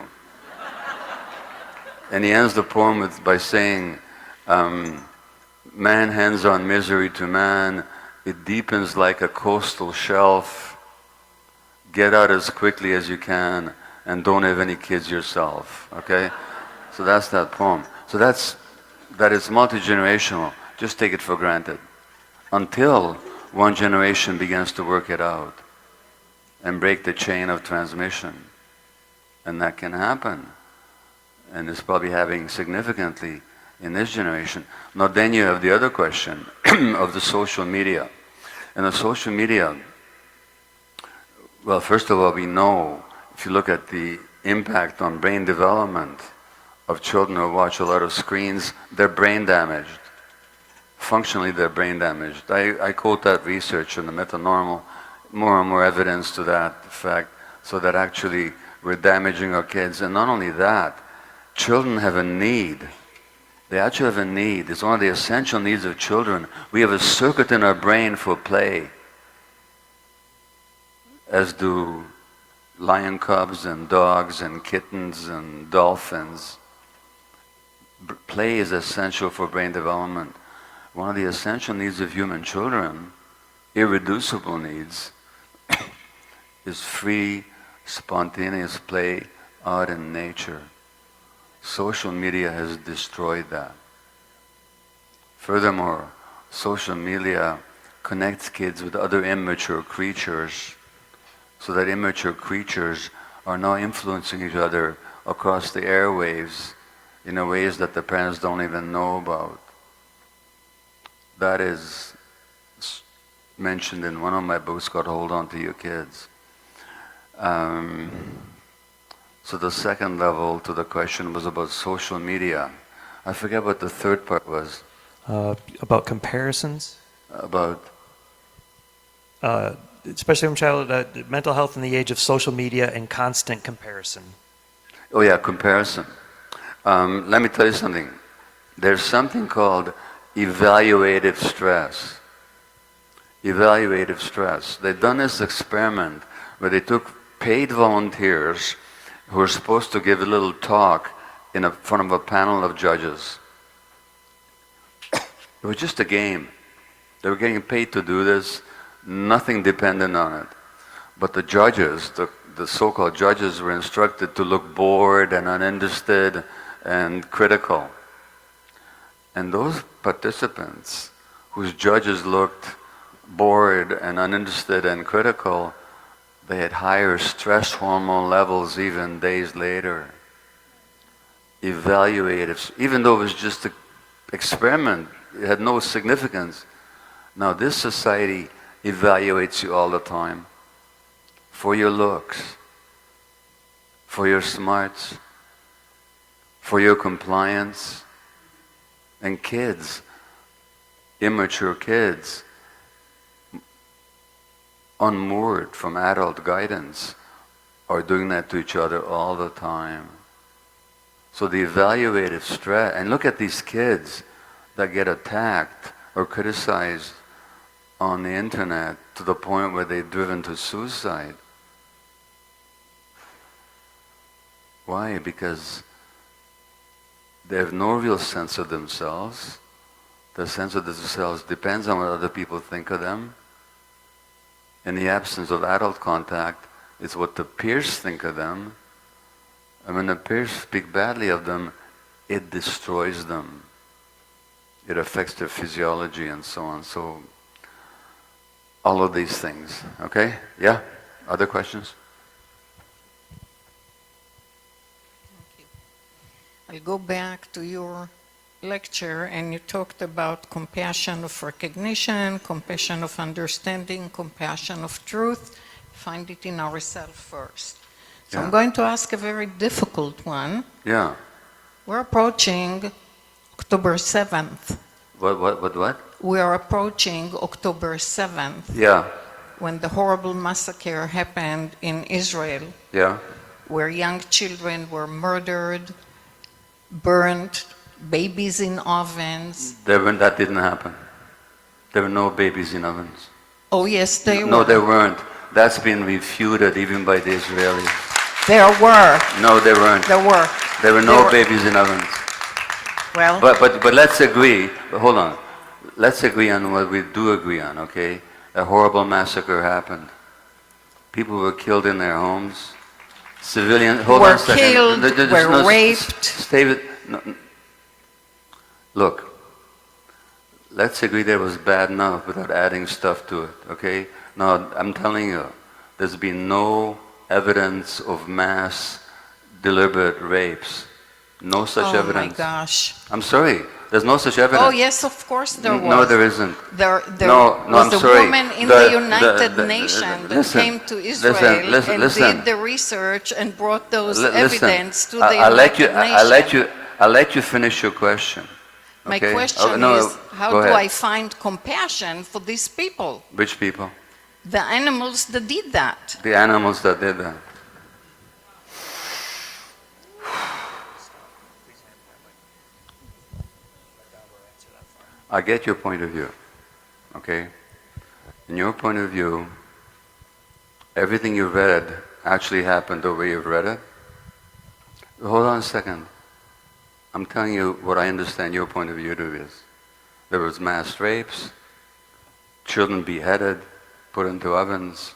And he ends the poem by saying, "Man hands on misery to man. It deepens like a coastal shelf. Get out as quickly as you can and don't have any kids yourself." Okay? So that's that poem. So that is multi-generational. Just take it for granted. Until one generation begins to work it out and break the chain of transmission. And that can happen. And it's probably happening significantly in this generation. Now then you have the other question of the social media. And the social media, well, first of all, we know, if you look at the impact on brain development of children who watch a lot of screens, they're brain damaged. Functionally, they're brain damaged. I quote that research in the Meta-Normal, more and more evidence to that fact, so that actually we're damaging our kids. And not only that, children have a need. They actually have a need. It's one of the essential needs of children. We have a circuit in our brain for play, as do lion cubs and dogs and kittens and dolphins. Play is essential for brain development. One of the essential needs of human children, irreducible needs, is free, spontaneous play out in nature. Social media has destroyed that. Furthermore, social media connects kids with other immature creatures, so that immature creatures are now influencing each other across the airwaves in ways that the parents don't even know about. That is mentioned in one of my books called Hold On to Your Kids. So the second level to the question was about social media. I forget what the third part was. About comparisons? About especially from childhood, mental health in the age of social media and constant comparison. Oh yeah, comparison. Let me tell you something. There's something called evaluative stress. Evaluative stress. They've done this experiment where they took paid volunteers who were supposed to give a little talk in front of a panel of judges. It was just a game. They were getting paid to do this, nothing dependent on it. But the judges, the so-called judges, were instructed to look bored and uninterested and critical. And those participants whose judges looked bored and uninterested and critical, they had higher stress hormone levels even days later. Evaluative, even though it was just an experiment, it had no significance. Now this society evaluates you all the time for your looks, for your smarts, for your compliance. And kids, immature kids, unmoored from adult guidance, are doing that to each other all the time. So the evaluative stress, and look at these kids that get attacked or criticized on the internet to the point where they're driven to suicide. Why? Because they have no real sense of themselves. The sense of themselves depends on what other people think of them. In the absence of adult contact, it's what the peers think of them. And when the peers speak badly of them, it destroys them. It affects their physiology and so on. So, all of these things. Okay? Yeah? Other questions? I'll go back to your lecture, and you talked about compassion of recognition, compassion of understanding, compassion of truth. Find it in ourselves first. So Yeah. I'm going to ask a very difficult one. Yeah. We're approaching October 7th. What? We are approaching October 7th, Yeah. when the horrible massacre happened in Israel, Yeah. where young children were murdered, burned, babies in ovens. That didn't happen. There were no babies in ovens. Oh yes, they were. No, there weren't. That's been refuted even by the Israelis. There were. No, there weren't. There were. There were no babies in ovens. Well, But let's agree, hold on. Let's agree on what we do agree on, okay? A horrible massacre happened. People were killed in their homes. Civilians, hold on a second. killed, There's were raped. Stay with, no. Look, let's agree there was bad enough without adding stuff to it, okay? Now, I'm telling you, there's been no evidence of mass deliberate rapes. No such evidence. Oh my gosh. I'm sorry, there's no such evidence. Oh yes, of course there was. No, there isn't. There No, was I'm a sorry. woman in The- the United the- Nations that listen, came to Israel listen, and listen. did the research and brought those Listen, evidence to the I'll let United Nations. I'll let you finish your question. My okay? question Oh, no, is, how go do ahead. I find compassion for these people? Which people? The animals that did that. The animals that did that. I get your point of view, okay? In your point of view, everything you read actually happened the way you've read it. Hold on a second. I'm telling you what I understand your point of view to is. There was mass rapes, children beheaded, put into ovens,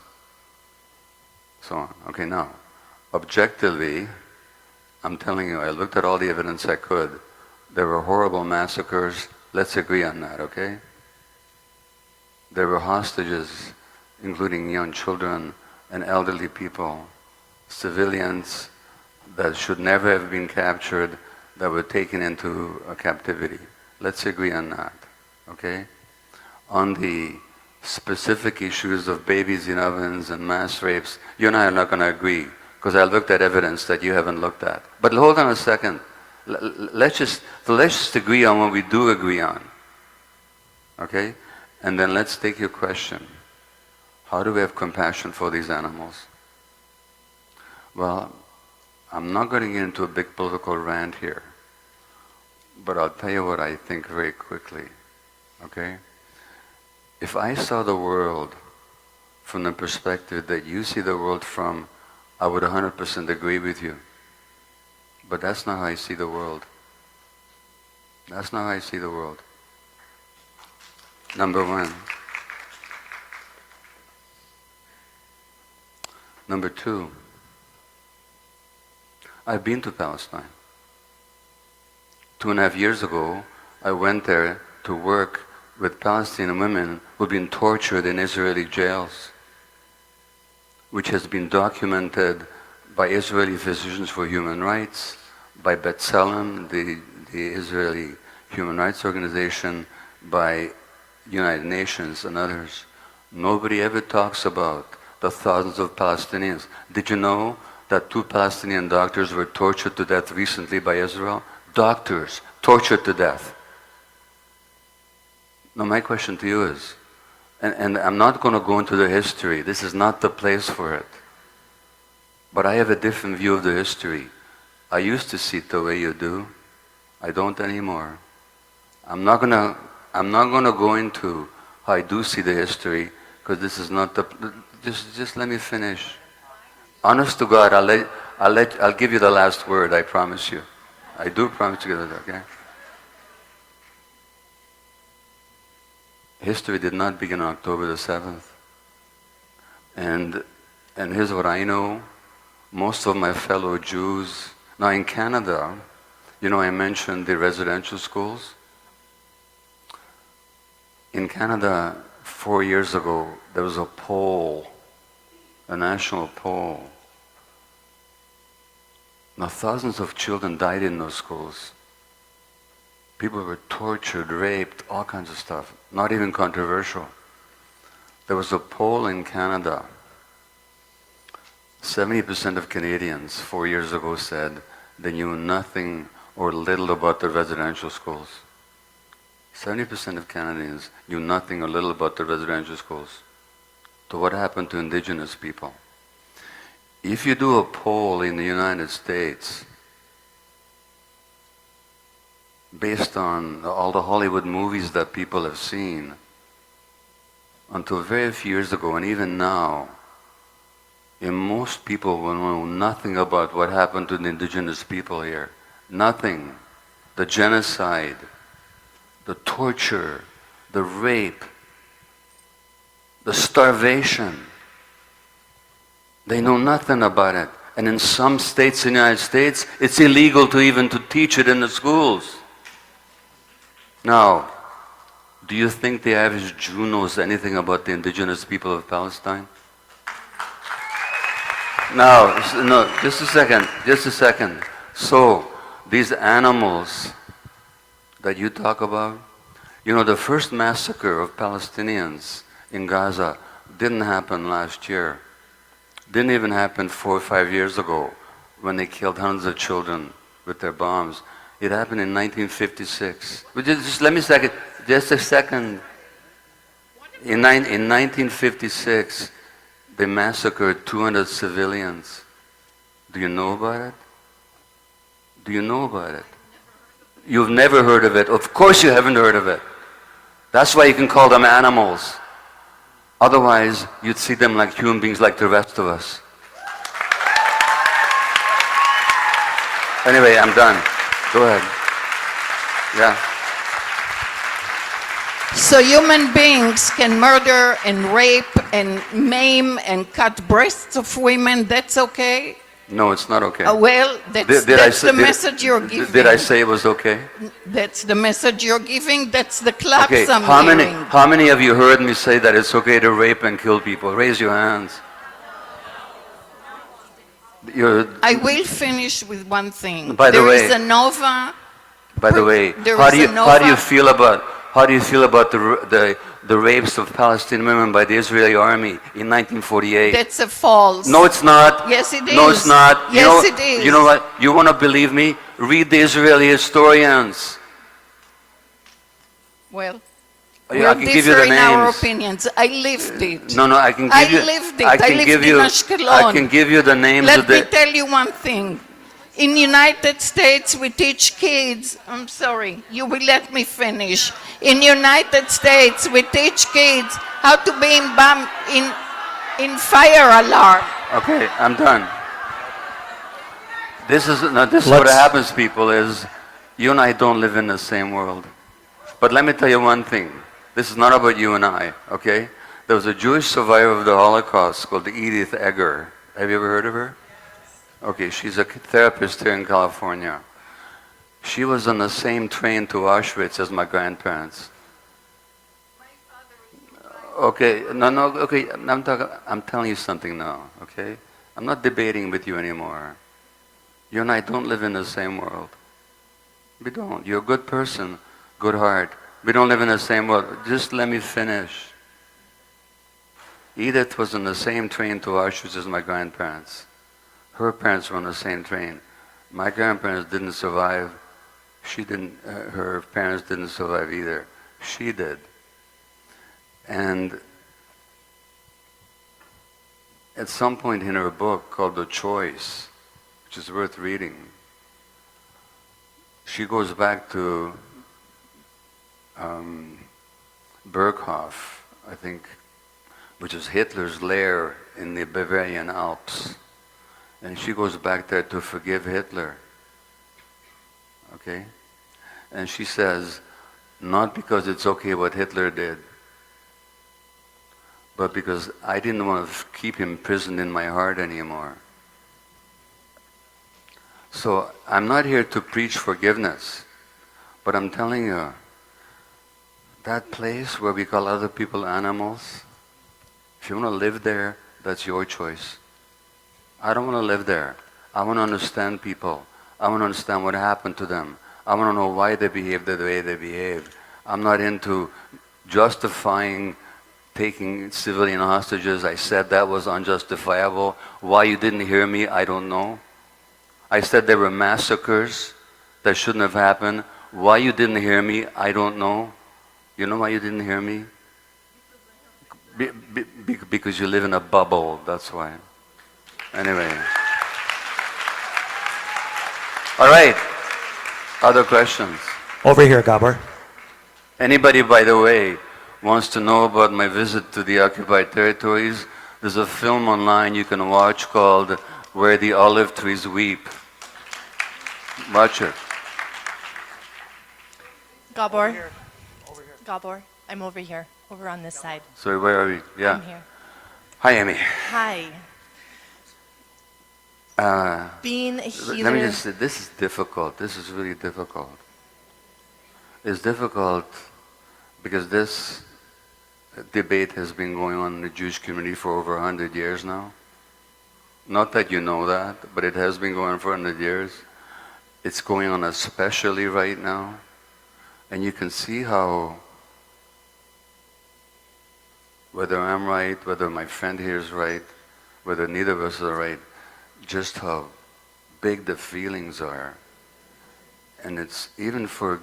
so on. Okay, now, objectively, I'm telling you, I looked at all the evidence I could. There were horrible massacres. Let's agree on that, okay? There were hostages, including young children and elderly people, civilians that should never have been captured, that were taken into captivity. Let's agree on that, okay? On the specific issues of babies in ovens and mass rapes, you and I are not going to agree, because I looked at evidence that you haven't looked at. But hold on a second. Let's just agree on what we do agree on, okay? And then let's take your question. How do we have compassion for these animals? Well, I'm not going to get into a big political rant here, but I'll tell you what I think very quickly, okay? If I saw the world from the perspective that you see the world from, I would 100% agree with you. But that's not how I see the world. That's not how I see the world. Number one. Number two, I've been to Palestine. 2.5 years ago, I went there to work with Palestinian women who've been tortured in Israeli jails, which has been documented by Israeli Physicians for Human Rights, by B'Tselem, the Israeli Human Rights Organization, by United Nations and others. Nobody ever talks about the thousands of Palestinians. Did you know that 2 Palestinian doctors were tortured to death recently by Israel? Doctors tortured to death. Now my question to you is, and I'm not going to go into the history, this is not the place for it, but I have a different view of the history. I used to see it the way you do. I don't anymore. I'm not going to go into how I do see the history, because this is not the... Just let me finish. Honest to God, I'll give you the last word, I promise you. I do promise to give it, okay? History did not begin on October the 7th. And here's what I know. Most of my fellow Jews... Now in Canada, you know I mentioned the residential schools. In Canada, 4 years ago, there was a poll, a national poll. Now thousands of children died in those schools. People were tortured, raped, all kinds of stuff. Not even controversial. There was a poll in Canada. 70% of Canadians 4 years ago said they knew nothing or little about the residential schools. 70% of Canadians knew nothing or little about the residential schools. So what happened to indigenous people? If you do a poll in the United States based on all the Hollywood movies that people have seen, until very few years ago and even now, most people will know nothing about what happened to the indigenous people here. Nothing. The genocide, the torture, the rape, the starvation. They know nothing about it. And in some states in the United States, it's illegal to even to teach it in the schools. Now, do you think the average Jew knows anything about the indigenous people of Palestine? Now, no, just a second. So, these animals that you talk about, you know, the first massacre of Palestinians in Gaza didn't happen last year. Didn't even happen 4 or 5 years ago when they killed hundreds of children with their bombs. It happened in 1956. But just let me just a second. In 1956, they massacred 200 civilians. Do you know about it? Do you know about it? You've never heard of it. Of course you haven't heard of it. That's why you can call them animals. Otherwise, you'd see them like human beings like the rest of us. Anyway, I'm done. Go ahead. Yeah. So human beings can murder and rape and maim and cut breasts of women, that's okay? No, it's not okay. Well, that's the message you're giving. Did I say it was okay? That's the message you're giving, that's the claps Okay, I'm hearing. how many of you heard me say that it's okay to rape and kill people? Raise your hands. I will finish with one thing. By the way, there is a Nova. By the way, how do you feel about the rapes of Palestinian women by the Israeli army in 1948? That's a false. No, it's not. Yes, it is. No, it's not. Yes, it is. You know what? You want to believe me? Read the Israeli historians. Well, We Yeah, I are can give you the different in our names. opinions. I lived it. No, I can give I you. lived it. I I can lived give in you. Ashkelon. I can give you the names Let of me the. tell you one thing. In United States, we teach kids, I'm sorry, you will let me finish. In United States, we teach kids how to be in fire alarm. Okay, I'm done. This is what Let's- happens, people. Is you and I don't live in the same world. But let me tell you one thing. This is not about you and I. Okay? There was a Jewish survivor of the Holocaust called Edith Egger. Have you ever heard of her? Okay, she's a therapist here in California. She was on the same train to Auschwitz as my grandparents. Okay, okay, I'm telling you something now, okay? I'm not debating with you anymore. You and I don't live in the same world. We don't. You're a good person, good heart. We don't live in the same world. Just let me finish. Edith was on the same train to Auschwitz as my grandparents. Her parents were on the same train. My grandparents didn't survive. Her parents didn't survive either. She did. And at some point in her book called The Choice, which is worth reading, she goes back to Berghof, I think, which is Hitler's lair in the Bavarian Alps. And she goes back there to forgive Hitler. Okay? And she says, not because it's okay what Hitler did, but because I didn't want to keep him imprisoned in my heart anymore. So I'm not here to preach forgiveness, but I'm telling you, that place where we call other people animals, if you want to live there, that's your choice. I don't want to live there. I want to understand people. I want to understand what happened to them. I want to know why they behave the way they behave. I'm not into justifying taking civilian hostages. I said that was unjustifiable. Why you didn't hear me, I don't know. I said there were massacres that shouldn't have happened. Why you didn't hear me, I don't know. You know why you didn't hear me? Because you live in a bubble, that's why. Anyway. All right. Other questions? Over here, Gabor. Anybody, by the way, wants to know about my visit to the occupied territories? There's a film online you can watch called Where the Olive Trees Weep. Watch it. Gabor. Gabor, I'm over here, over on this side. Sorry, where are we? Yeah. I'm here. Hi, Amy. Hi. Being a healer. Let me just say, this is difficult. This is really difficult. It's difficult because this debate has been going on in the Jewish community for over 100 years now. Not that you know that, but it has been going on for 100 years. It's going on especially right now. And you can see how, whether I'm right, whether my friend here is right, whether neither of us are right, just how big the feelings are. And it's even for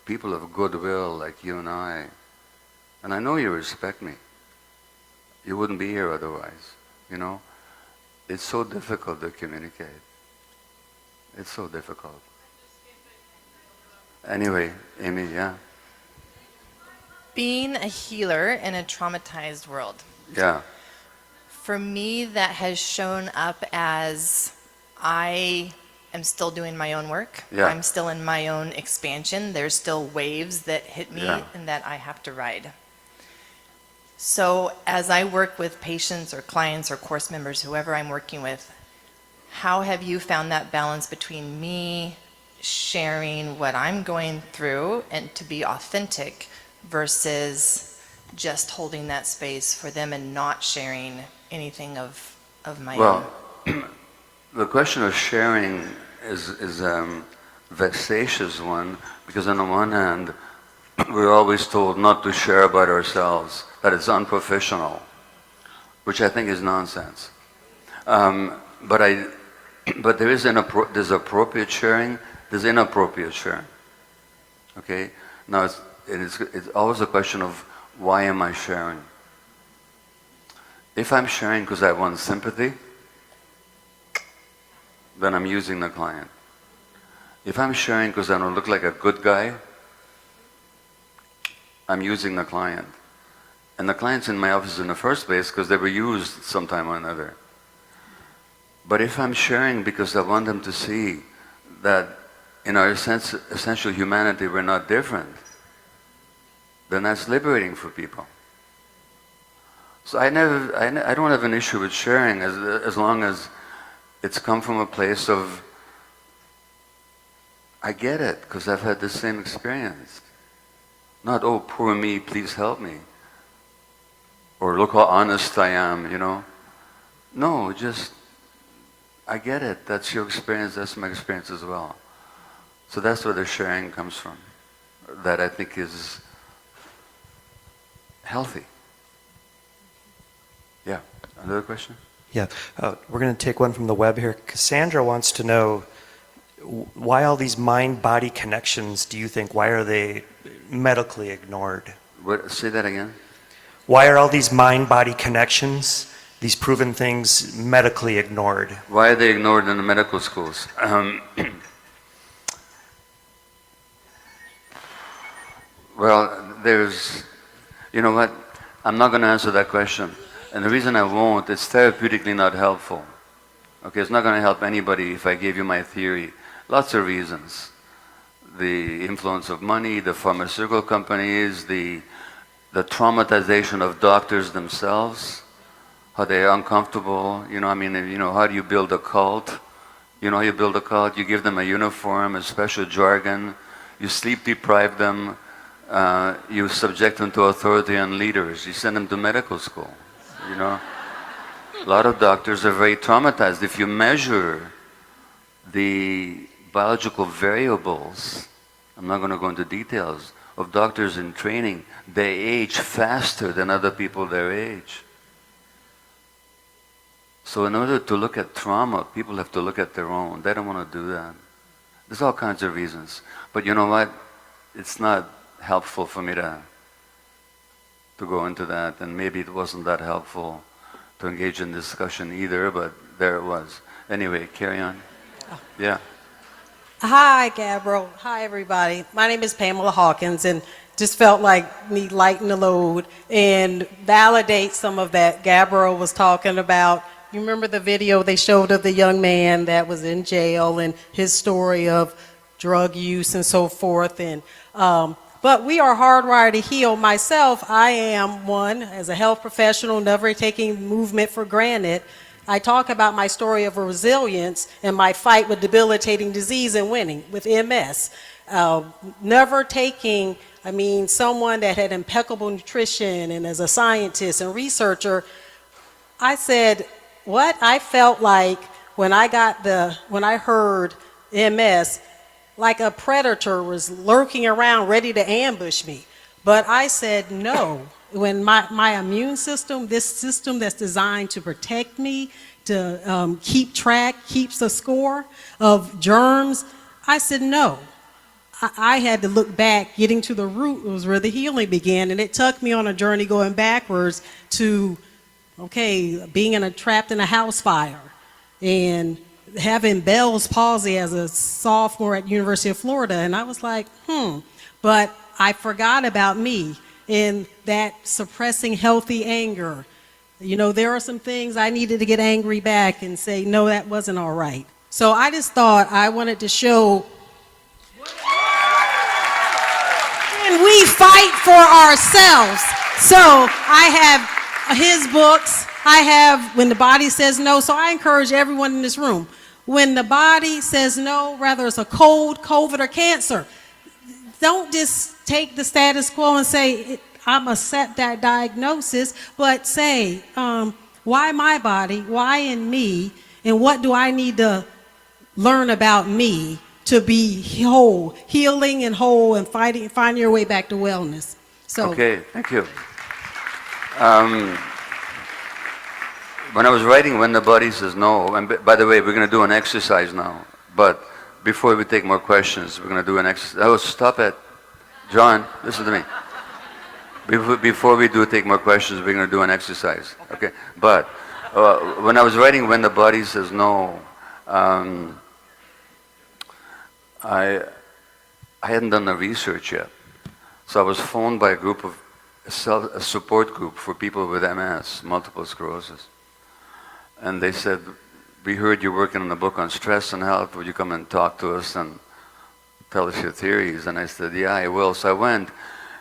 people of goodwill like you and I. And I know you respect me. You wouldn't be here otherwise, you know? It's so difficult to communicate. It's so difficult. Anyway, Amy, yeah? Being a healer in a traumatized world. Yeah. For me, that has shown up as I am still doing my own work. Yeah. I'm still in my own expansion. There's still waves that hit me Yeah. and that I have to ride. So as I work with patients or clients or course members, whoever I'm working with, how have you found that balance between me sharing what I'm going through and to be authentic versus just holding that space for them and not sharing anything of my own? Well, the question of sharing is a vexatious one, because on the one hand, we're always told not to share about ourselves, that it's unprofessional, which I think is nonsense. But there is there's appropriate sharing, there's inappropriate sharing. Okay? Now, it's always a question of why am I sharing? If I'm sharing because I want sympathy, then I'm using the client. If I'm sharing because I don't look like a good guy, I'm using the client. And the client's in my office in the first place because they were used sometime or another. But if I'm sharing because I want them to see that in our essential humanity we're not different, then that's liberating for people. So I don't have an issue with sharing as long as it's come from a place of, I get it because I've had the same experience. Not, oh, poor me, please help me. Or look how honest I am, you know. No, just, I get it. That's your experience, that's my experience as well. So that's where the sharing comes from. That I think is healthy. Yeah, another question? Yeah, we're going to take one from the web here. Cassandra wants to know, why all these mind-body connections, do you think, why are they medically ignored? Say that again? Why are all these mind-body connections, these proven things, medically ignored? Why are they ignored in the medical schools? Well, there's, you know what, I'm not going to answer that question. And the reason I won't, it's therapeutically not helpful. Okay, it's not going to help anybody if I gave you my theory. Lots of reasons. The influence of money, the pharmaceutical companies, the traumatization of doctors themselves, how they're uncomfortable. You know, I mean, you know, how do you build a cult? You know how you build a cult? You give them a uniform, a special jargon, you sleep deprive them, you subject them to authority and leaders, you send them to medical school, you know. A lot of doctors are very traumatized. If you measure the biological variables, I'm not going to go into details, of doctors in training, they age faster than other people their age. So in order to look at trauma, people have to look at their own. They don't want to do that. There's all kinds of reasons. But you know what? It's not helpful for me to go into that, and maybe it wasn't that helpful to engage in discussion either, but there it was. Anyway, carry on. Yeah. Hi, Gabor. Hi, everybody. My name is Pamela Hawkins, and just felt like me lighten the load and validate some of that Gabor was talking about. You remember the video they showed of the young man that was in jail and his story of drug use and so forth. And but we are hardwired to heal. Myself, I am one, as a health professional, never taking movement for granted. I talk about my story of resilience and my fight with debilitating disease and winning with MS. Never taking, I mean, someone that had impeccable nutrition and as a scientist and researcher, I said, what I felt like when I heard MS, like a predator was lurking around ready to ambush me. But I said no. When my immune system, this system that's designed to protect me, to keep track, keeps the score of germs, I said no. I had to look back, getting to the root was where the healing began, and it took me on a journey going backwards to, okay, being trapped in a house fire and having Bell's palsy as a sophomore at University of Florida, and I was like, but I forgot about me in that suppressing healthy anger. You know, there are some things I needed to get angry back and say, no, that wasn't all right. So I just thought I wanted to show, and we fight for ourselves. So I have his books. I have When the Body Says No. So I encourage everyone in this room, when the body says no, whether it's a cold, COVID, or cancer, don't just take the status quo and say, I'm accept that diagnosis, but say, why my body, why in me, and what do I need to learn about me to be whole, healing and whole, and finding your way back to wellness. So. Okay, thank you. When I was writing When the Body Says No, and by the way, we're going to do an exercise now, but before we take more questions, we're going to do an exercise. Oh, stop it. John, listen to me. Before we do take more questions, we're going to do an exercise. Okay? But when I was writing When the Body Says No, I hadn't done the research yet. So I was phoned by a support group for people with MS, multiple sclerosis. And they said, we heard you're working on a book on stress and health. Would you come and talk to us and tell us your theories? And I said, yeah, I will. So I went,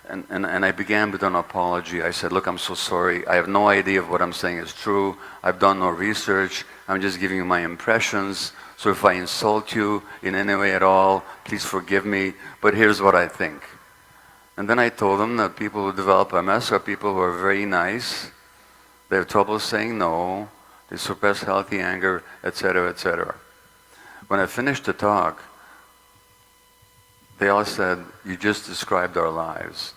and I began with an apology. I said, look, I'm so sorry. I have no idea if what I'm saying is true. I've done no research. I'm just giving you my impressions. So if I insult you in any way at all, please forgive me. But here's what I think. And then I told them that people who develop MS are people who are very nice. They have trouble saying no. They suppress healthy anger, etc., etc. When I finished the talk, they all said, you just described our lives.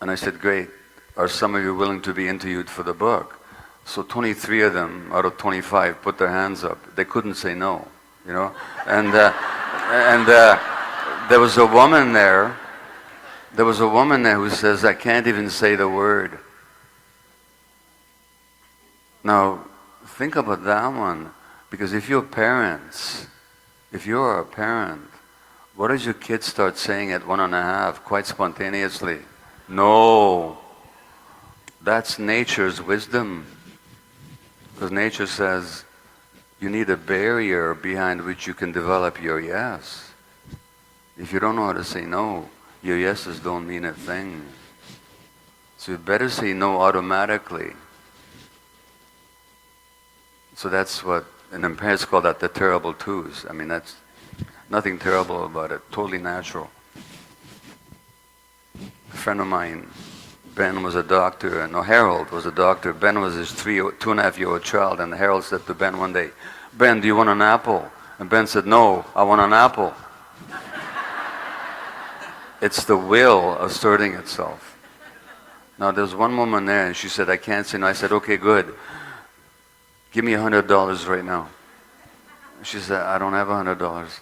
And I said, great. Are some of you willing to be interviewed for the book? So 23 of them out of 25 put their hands up. They couldn't say no, you know. And there was a woman there. There was a woman there who says, I can't even say the word. Now, think about that one, because if you're parents, if you're a parent, what does your kid start saying at 1.5, quite spontaneously? No. That's nature's wisdom. Because nature says, you need a barrier behind which you can develop your yes. If you don't know how to say no, your yeses don't mean a thing. So you better say no automatically. So that's what, and then parents call that the terrible twos. I mean, that's nothing terrible about it, totally natural. A friend of mine, Ben was a doctor, no, Harold was a doctor. Ben was his 2.5-year-old child, and Harold said to Ben one day, Ben, do you want an apple? And Ben said, no, I want an apple. It's the will asserting itself. Now, there's one woman there, and she said, I can't say no. I said, okay, good. Give me $100 right now. She said, I don't have $100.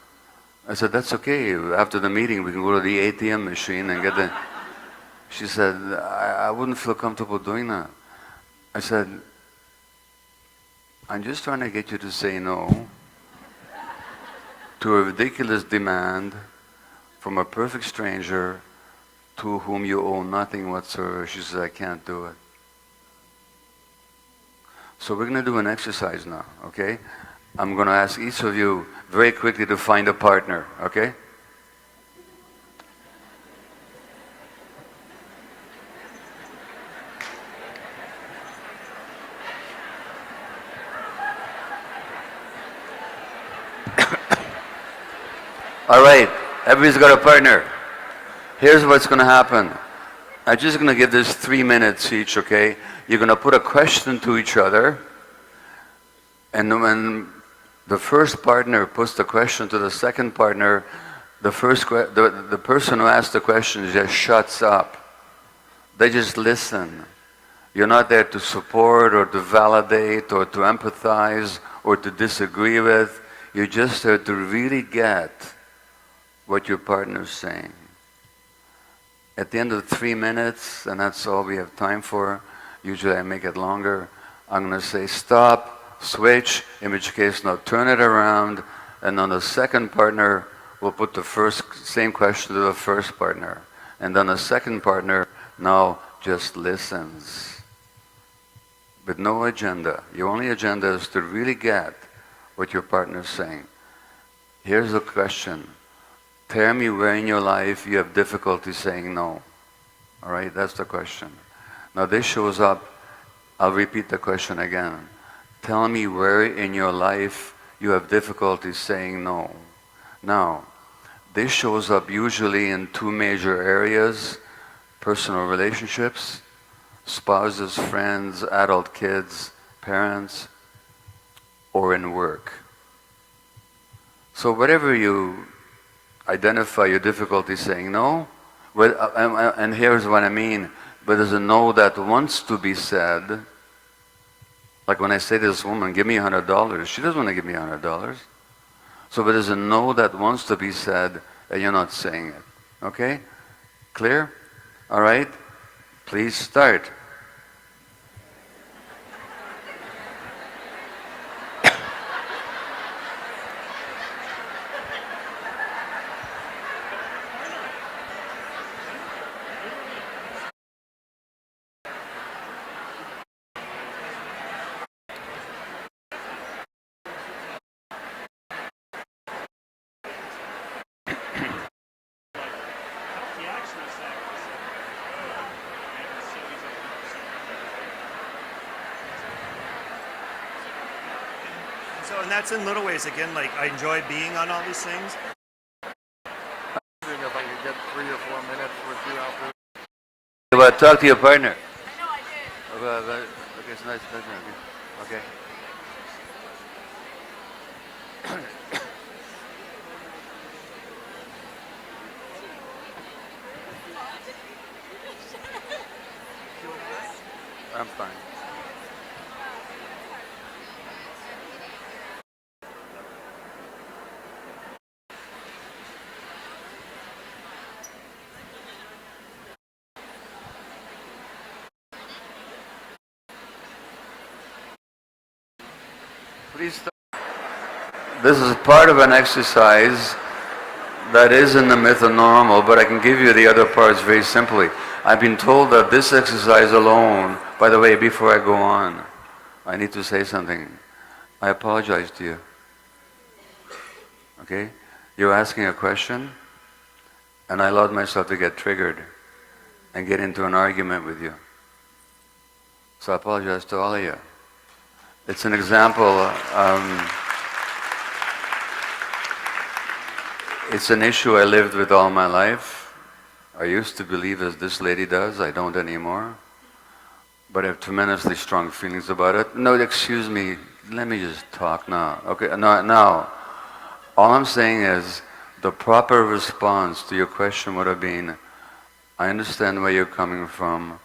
I said, that's okay. After the meeting, we can go to the ATM machine and get the... She said, I wouldn't feel comfortable doing that. I said, I'm just trying to get you to say no to a ridiculous demand from a perfect stranger to whom you owe nothing whatsoever. She said, I can't do it. So we're going to do an exercise now, okay? I'm going to ask each of you very quickly to find a partner, okay? All right, everybody's got a partner. Here's what's going to happen. I'm just going to give this 3 minutes each, okay? You're going to put a question to each other, and when the first partner puts the question to the second partner, the person who asked the question just shuts up. They just listen. You're not there to support or to validate or to empathize or to disagree with. You're just there to really get what your partner's saying. At the end of 3 minutes, and that's all we have time for, usually I make it longer, I'm going to say stop, switch, in which case now turn it around, and then the second partner will put the same question to the first partner. And then the second partner now just listens. With no agenda. Your only agenda is to really get what your partner's saying. Here's the question. Tell me where in your life you have difficulty saying no. All right, that's the question. Now this shows up, I'll repeat the question again. Tell me where in your life you have difficulty saying no. Now, this shows up usually in 2 major areas: personal relationships, spouses, friends, adult kids, parents, or in work. So whatever you identify your difficulty saying no, and here's what I mean, but there's a no that wants to be said. Like when I say to this woman, give me $100, she doesn't want to give me $100. So but there's a no that wants to be said, and you're not saying it, okay? Clear? All right. Please start. So, and that's in little ways, again, like I enjoy being on all these things. If I could get 3 or 4 minutes with you out there. But talk to your partner. I know I did. Okay, it's nice. Okay. I'm fine. Please stop. This is part of an exercise that is in the myth of normal, but I can give you the other parts very simply. I've been told that this exercise alone, by the way, before I go on, I need to say something. I apologize to you. Okay? You're asking a question, and I allowed myself to get triggered and get into an argument with you. So I apologize to all of you. It's an example. It's an issue I lived with all my life. I used to believe as this lady does. I don't anymore. But I have tremendously strong feelings about it. No, excuse me. Let me just talk now. Okay, now. All I'm saying is the proper response to your question would have been, I understand where you're coming from,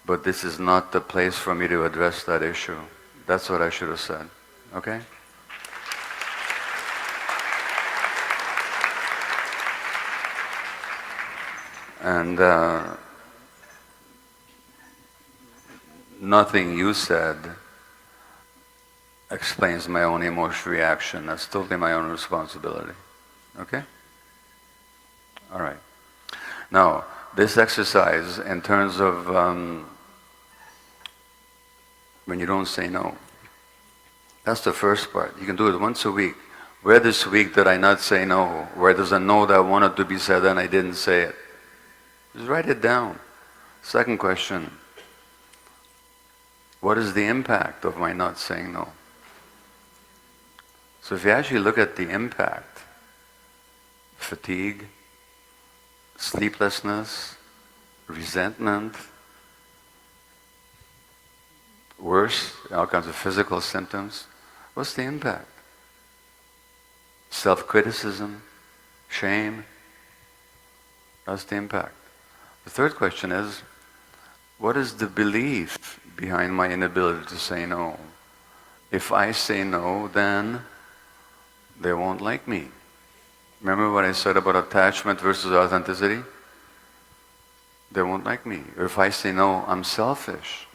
but this is not the place for me to address that issue. That's what I should have said. Okay? And nothing you said explains my own emotional reaction. That's totally my own responsibility. Okay? All right. Now, this exercise in terms of when you don't say no, that's the first part. You can do it once a week. Where this week did I not say no? Where there's a no that wanted to be said and I didn't say it? Just write it down. Second question. What is the impact of my not saying no? So if you actually look at the impact, fatigue, sleeplessness, resentment, worse, all kinds of physical symptoms, what's the impact? Self-criticism, shame, that's the impact. The third question is, what is the belief behind my inability to say no? If I say no, then they won't like me. Remember what I said about attachment versus authenticity? They won't like me. Or if I say no, I'm selfish.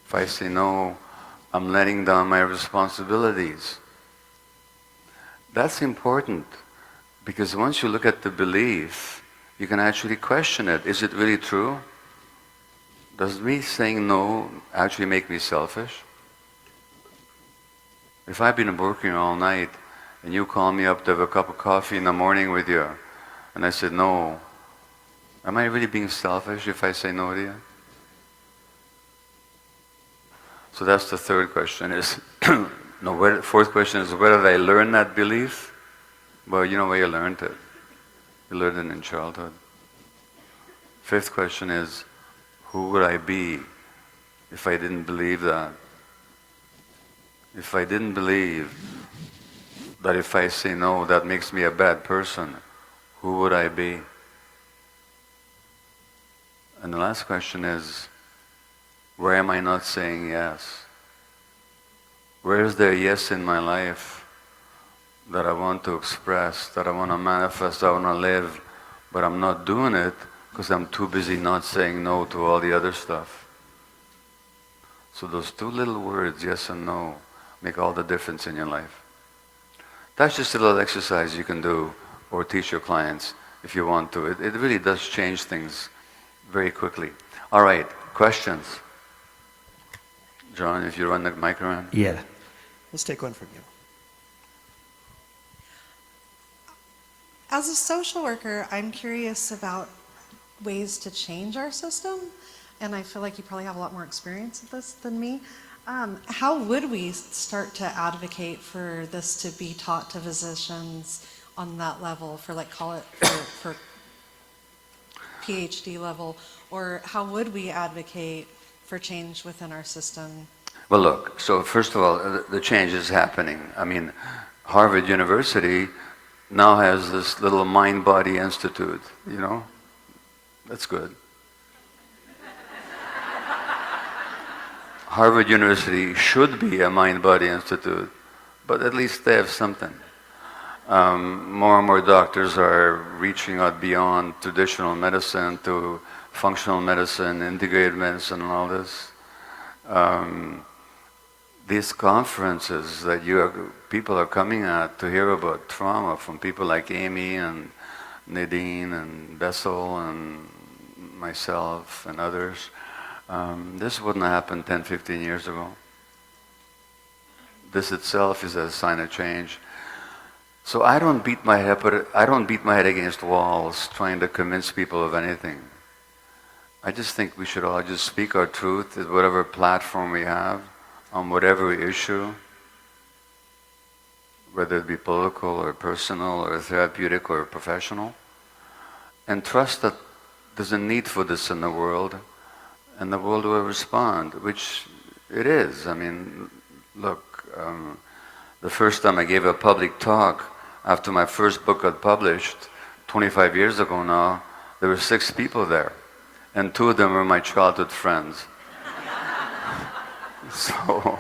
If I say no, I'm letting down my responsibilities. That's important, because once you look at the belief, you can actually question it. Is it really true? Does me saying no actually make me selfish? If I've been working all night and you call me up to have a cup of coffee in the morning with you, and I said no, am I really being selfish if I say no to you? So that's the third question. Fourth question is, where did I learn that belief? Well, you know where you learned it. You learned it in childhood. Fifth question is, who would I be if I didn't believe that? If I didn't believe that if I say no, that makes me a bad person, who would I be? And the last question is, where am I not saying yes? Where is there yes in my life that I want to express, that I want to manifest, that I want to live, but I'm not doing it because I'm too busy not saying no to all the other stuff. So those two little words, yes and no, make all the difference in your life. That's just a little exercise you can do or teach your clients if you want to. It really does change things very quickly. All right, questions? John, if you run the mic around. Yeah. Let's take one from you. As a social worker, I'm curious about ways to change our system, and I feel like you probably have a lot more experience with this than me. How would we start to advocate for this to be taught to physicians on that level, for like call it for PhD level, or how would we advocate for change within our system? Well, look, so first of all, the change is happening. I mean, Harvard University now has this little mind-body institute, you know? That's good. Harvard University should be a mind-body institute, but at least they have something. More and more doctors are reaching out beyond traditional medicine to functional medicine, integrated medicine, and all this. These conferences that people are coming at to hear about trauma from people like Amy and Nadine and Bessel and myself and others, this wouldn't have happened 10, 15 years ago. This itself is a sign of change. So I don't beat my head against walls trying to convince people of anything. I just think we should all just speak our truth at whatever platform we have, on whatever issue, whether it be political or personal or therapeutic or professional, and trust that there's a need for this in the world, and the world will respond, which it is. I mean, look, the first time I gave a public talk after my first book got published, 25 years ago now, there were 6 people there, and 2 of them were my childhood friends. So,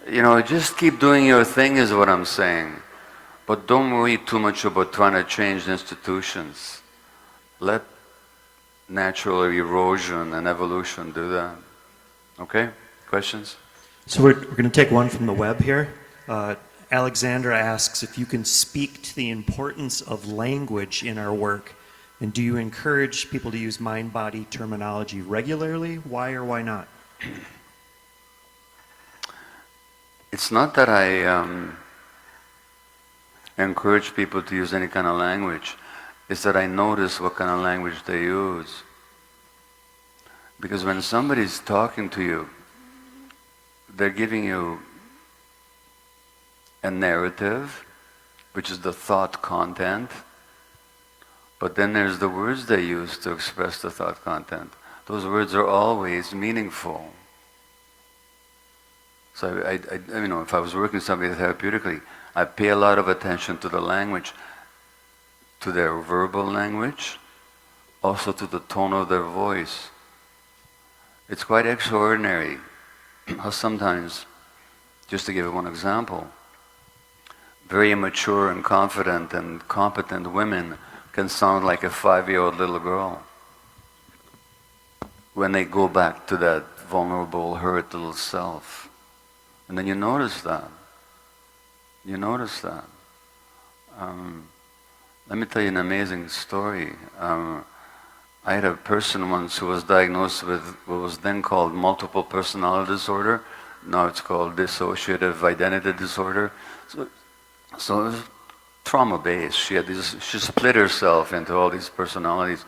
you know, just keep doing your thing is what I'm saying. But don't worry too much about trying to change institutions. Let natural erosion and evolution do that. Okay? Questions? So we're going to take one from the web here. Alexandra asks if you can speak to the importance of language in our work, and do you encourage people to use mind-body terminology regularly? Why or why not? It's not that I encourage people to use any kind of language. It's that I notice what kind of language they use. Because when somebody's talking to you, they're giving you a narrative, which is the thought content, but then there's the words they use to express the thought content. Those words are always meaningful. So I you know, if I was working with somebody therapeutically, I pay a lot of attention to the language, to their verbal language, also to the tone of their voice. It's quite extraordinary how sometimes, just to give one example, very mature and confident and competent women can sound like a 5-year-old little girl when they go back to that vulnerable, hurt little self. And then you notice that. You notice that. Let me tell you an amazing story. I had a person once who was diagnosed with what was then called multiple personality disorder. Now it's called dissociative identity disorder. So it was trauma-based. She split herself into all these personalities.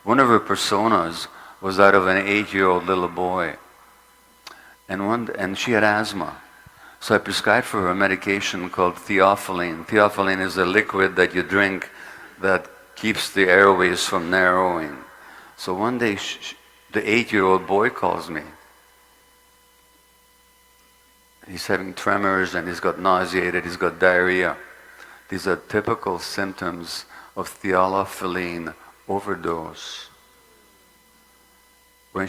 One of her personas was that of an 8-year-old little boy. And she had asthma. So I prescribed for her a medication called theophylline. Theophylline is a liquid that you drink that keeps the airways from narrowing. So one day, the 8-year-old boy calls me. He's having tremors and he's got nauseated, he's got diarrhea. These are typical symptoms of theophylline overdose. When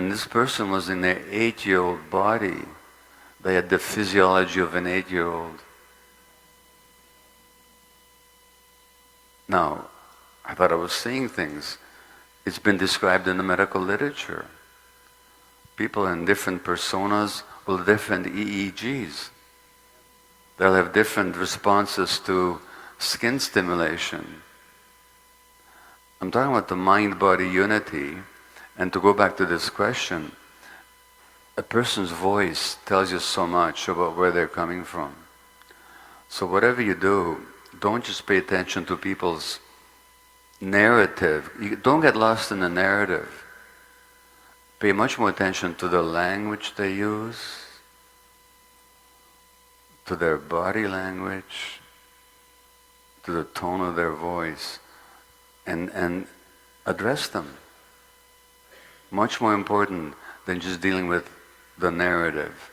this person was in their 8-year-old body, they had the physiology of an 8-year-old. Now, I thought I was seeing things. It's been described in the medical literature. People in different personas will have different EEGs. They'll have different responses to skin stimulation. I'm talking about the mind-body unity. And to go back to this question, a person's voice tells you so much about where they're coming from. So whatever you do, don't just pay attention to people's narrative. You don't get lost in the narrative. Pay much more attention to the language they use, to their body language, to the tone of their voice, and address them. Much more important than just dealing with the narrative.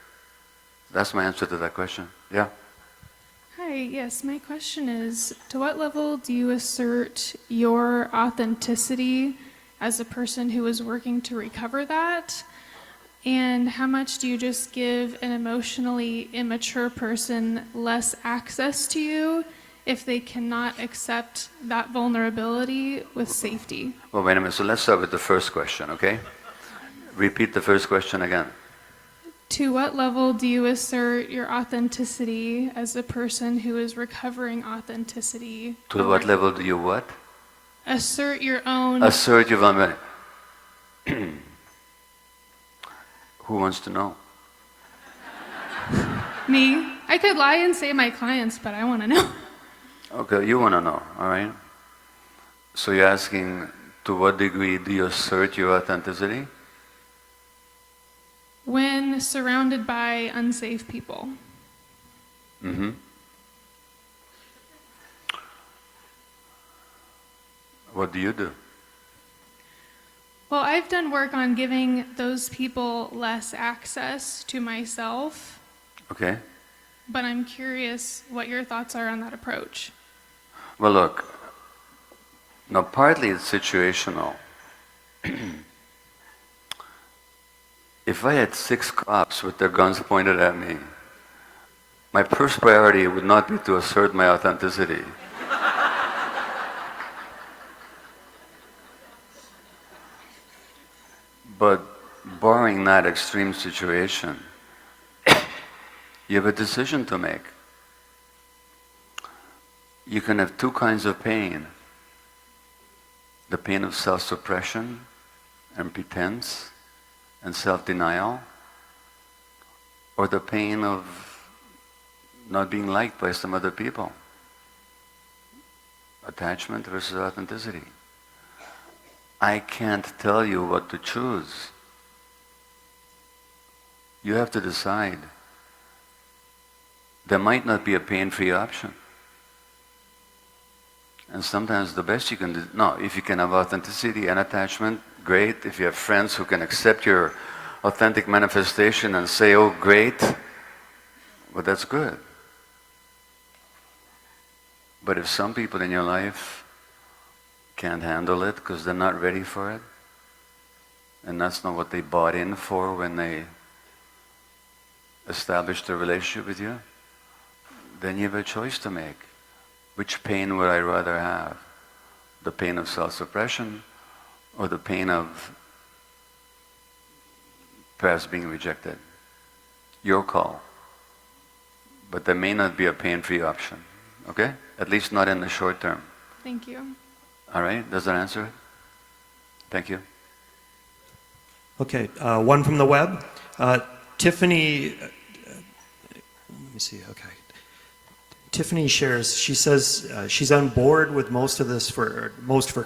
That's my answer to that question. Yeah? Hi, yes, my question is, to what level do you assert your authenticity as a person who is working to recover that? And how much do you just give an emotionally immature person less access to you if they cannot accept that vulnerability with safety? Well, wait a minute. So let's start with the first question, okay? Repeat the first question again. To what level do you assert your authenticity as a person who is recovering authenticity? To what level do you what? Assert your own... Assert your vulnerability. Who wants to know? Me? I could lie and say my clients, but I want to know. Okay, you want to know, all right? So you're asking, to what degree do you assert your authenticity? When surrounded by unsafe people. Mm-hmm. What do you do? Well, I've done work on giving those people less access to myself. Okay. But I'm curious what your thoughts are on that approach. Well, look, now partly it's situational. If I had 6 cops with their guns pointed at me, my first priority would not be to assert my authenticity. But barring that extreme situation, you have a decision to make. You can have 2 kinds of pain. The pain of self-suppression and pretense and self-denial, or the pain of not being liked by some other people. Attachment versus authenticity. I can't tell you what to choose. You have to decide. There might not be a pain-free option. And sometimes the best you can do, no, if you can have authenticity and attachment, great. If you have friends who can accept your authentic manifestation and say, oh, great, well, that's good. But if some people in your life can't handle it because they're not ready for it, and that's not what they bought in for when they established a relationship with you, then you have a choice to make. Which pain would I rather have? The pain of self-suppression or the pain of perhaps being rejected? Your call. But there may not be a pain-free option, okay? At least not in the short term. Thank you. All right, does that answer it? Thank you. Okay, one from the web. Tiffany, let me see, okay. Tiffany shares, she says she's on board with most of this for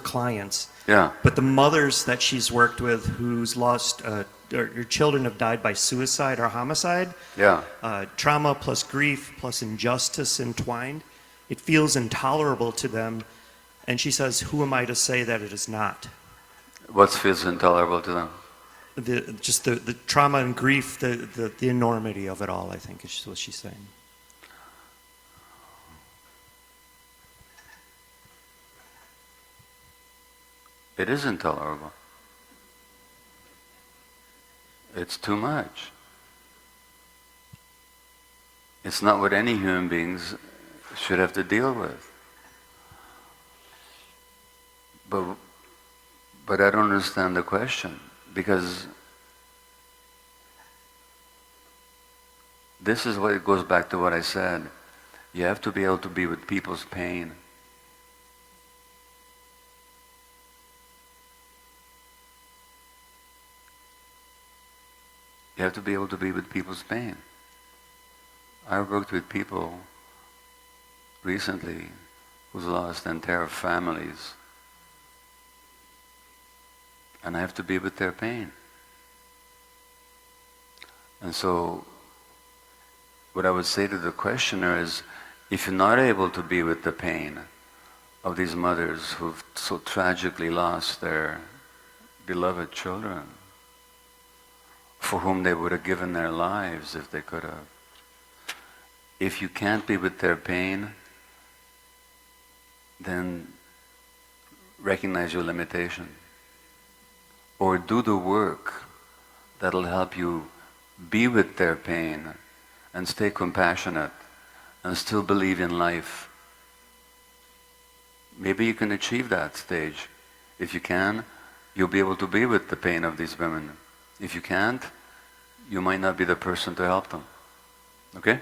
clients. Yeah. But the mothers that she's worked with who's lost, her children have died by suicide or homicide. Yeah. Trauma plus grief plus injustice entwined. It feels intolerable to them. And she says, who am I to say that it is not? What feels intolerable to them? The trauma and grief, the enormity of it all, I think, is what she's saying. It is intolerable. It's too much. It's not what any human beings should have to deal with. But I don't understand the question, because this is what it goes back to what I said. You have to be able to be with people's pain. You have to be able to be with people's pain. I worked with people recently who's lost entire families, and I have to be with their pain. And so what I would say to the questioner is, if you're not able to be with the pain of these mothers who've so tragically lost their beloved children, for whom they would have given their lives if they could have, if you can't be with their pain, then recognize your limitation. Or do the work that'll help you be with their pain and stay compassionate and still believe in life. Maybe you can achieve that stage. If you can, you'll be able to be with the pain of these women. If you can't, you might not be the person to help them. Okay?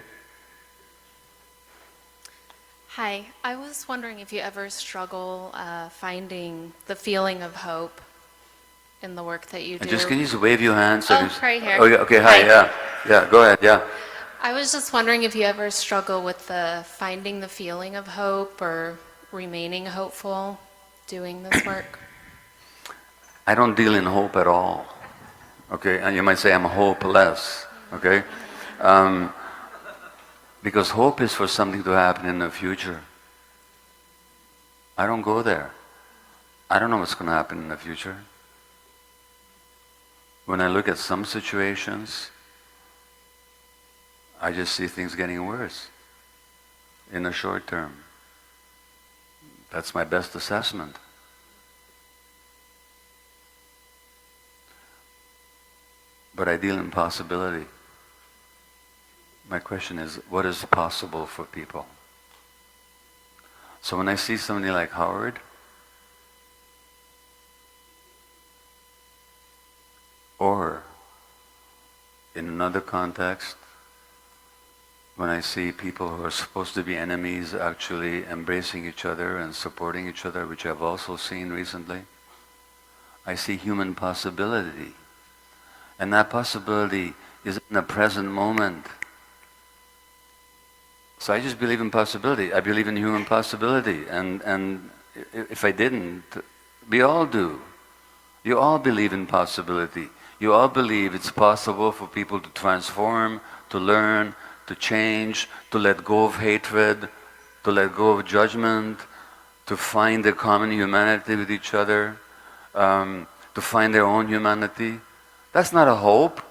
Hi, I was wondering if you ever struggle finding the feeling of hope in the work that you do. Can you just wave your hands? Right here. Oh, yeah, okay, hi, yeah. Yeah, go ahead, yeah. I was just wondering if you ever struggle with finding the feeling of hope or remaining hopeful doing this work. I don't deal in hope at all. Okay, and you might say I'm hopeless. Okay? Because hope is for something to happen in the future. I don't go there. I don't know what's going to happen in the future. When I look at some situations, I just see things getting worse in the short term. That's my best assessment. But I deal in possibility. My question is, what is possible for people? So when I see somebody like Howard, or in another context, when I see people who are supposed to be enemies actually embracing each other and supporting each other, which I've also seen recently, I see human possibility. And that possibility is in the present moment. So I just believe in possibility. I believe in human possibility. And if I didn't, we all do. You all believe in possibility. You all believe it's possible for people to transform, to learn, to change, to let go of hatred, to let go of judgment, to find a common humanity with each other, to find their own humanity. That's not a hope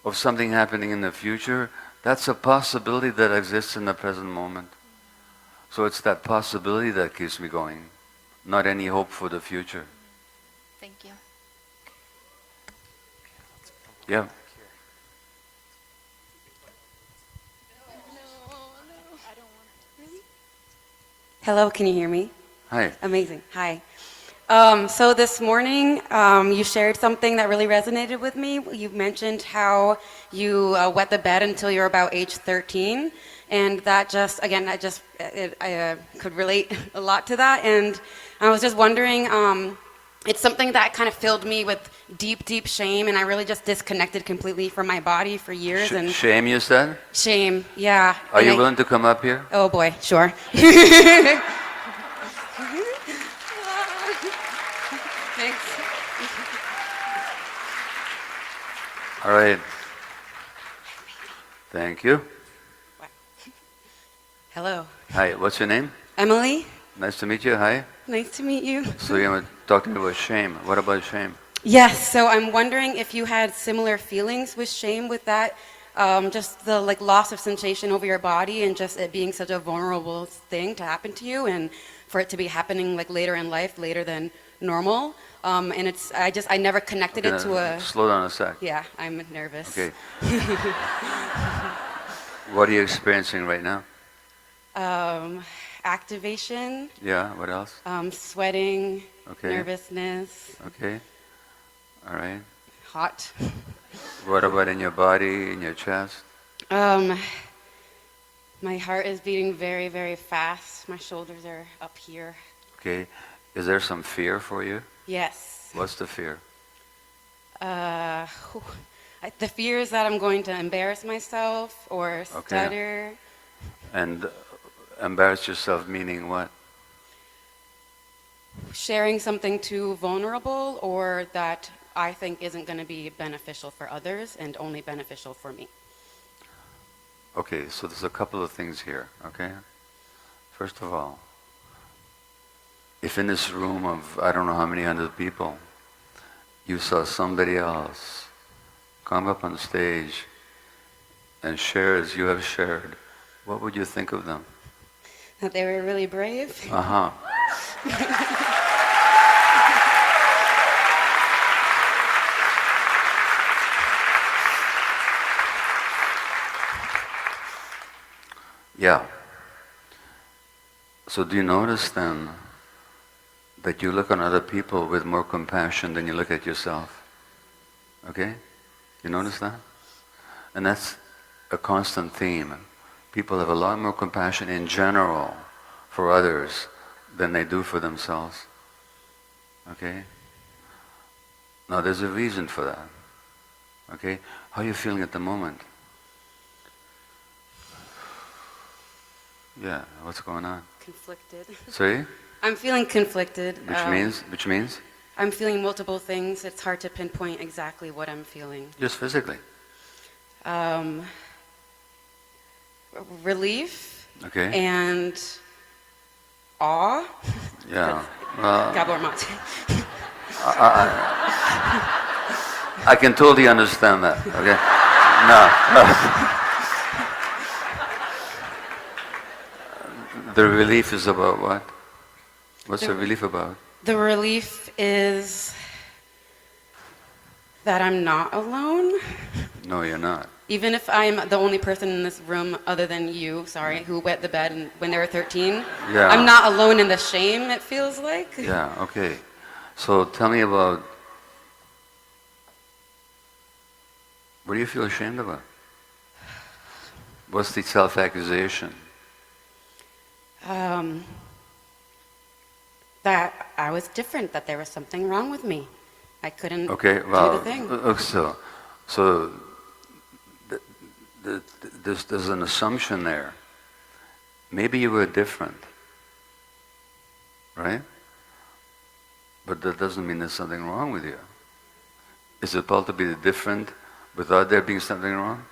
of something happening in the future. That's a possibility that exists in the present moment. So it's that possibility that keeps me going, not any hope for the future. Thank you. Yeah. Hello, can you hear me? Hi. Amazing. Hi. So this morning, you shared something that really resonated with me. You mentioned how you wet the bed until you're about age 13. And that just, again, I could relate a lot to that. And I was just wondering, it's something that kind of filled me with deep, deep shame. And I really just disconnected completely from my body for years. And Shame, you said? Shame, yeah. Are you willing to come up here? Oh boy, sure. Thanks. All right. Thank you. Hello. Hi, what's your name? Emily. Nice to meet you. Hi. Nice to meet you. So you're talking about shame. What about shame? Yes, so I'm wondering if you had similar feelings with shame with that, just the loss of sensation over your body and just it being such a vulnerable thing to happen to you and for it to be happening later in life, later than normal. And I never connected it to a... Slow down a sec. Yeah, I'm nervous. Okay. What are you experiencing right now? activation, Yeah, what else? sweating, Okay. nervousness, Okay. All right. hot. What about in your body, in your chest? Um, my heart is beating very, very fast. My shoulders are up here. Okay. Is there some fear for you? Yes. What's the fear? The fear is that I'm going to embarrass myself or stutter. And embarrass yourself meaning what? Sharing something too vulnerable or that I think isn't going to be beneficial for others and only beneficial for me. Okay, so there's a couple of things here, okay? First of all, if in this room of I don't know how many hundred people, you saw somebody else come up on stage and share as you have shared, what would you think of them? That they were really brave. Uh-huh. Yeah. So do you notice then that you look on other people with more compassion than you look at yourself? Okay? You notice that? And that's a constant theme. People have a lot more compassion in general for others than they do for themselves. Okay? Now there's a reason for that. Okay? How are you feeling at the moment? Yeah, what's going on? Conflicted. Sorry? I'm feeling conflicted. Which means? I'm feeling multiple things. It's hard to pinpoint exactly what I'm feeling. Just physically. Relief. Okay. And awe. Yeah. Gabor Maté. I can totally understand that. Okay. No. The relief is about what? What's the relief about? The relief is that I'm not alone. No, you're not. Even if I'm the only person in this room other than you, who wet the bed when they were 13, Yeah. I'm not alone in the shame, it feels like. Yeah, okay. So tell me about, what do you feel ashamed about? What's the self-accusation? That I was different, that there was something wrong with me. I couldn't do the thing. So there's an assumption there. Maybe you were different, right? But that doesn't mean there's something wrong with you. Is it possible to be different without there being something wrong?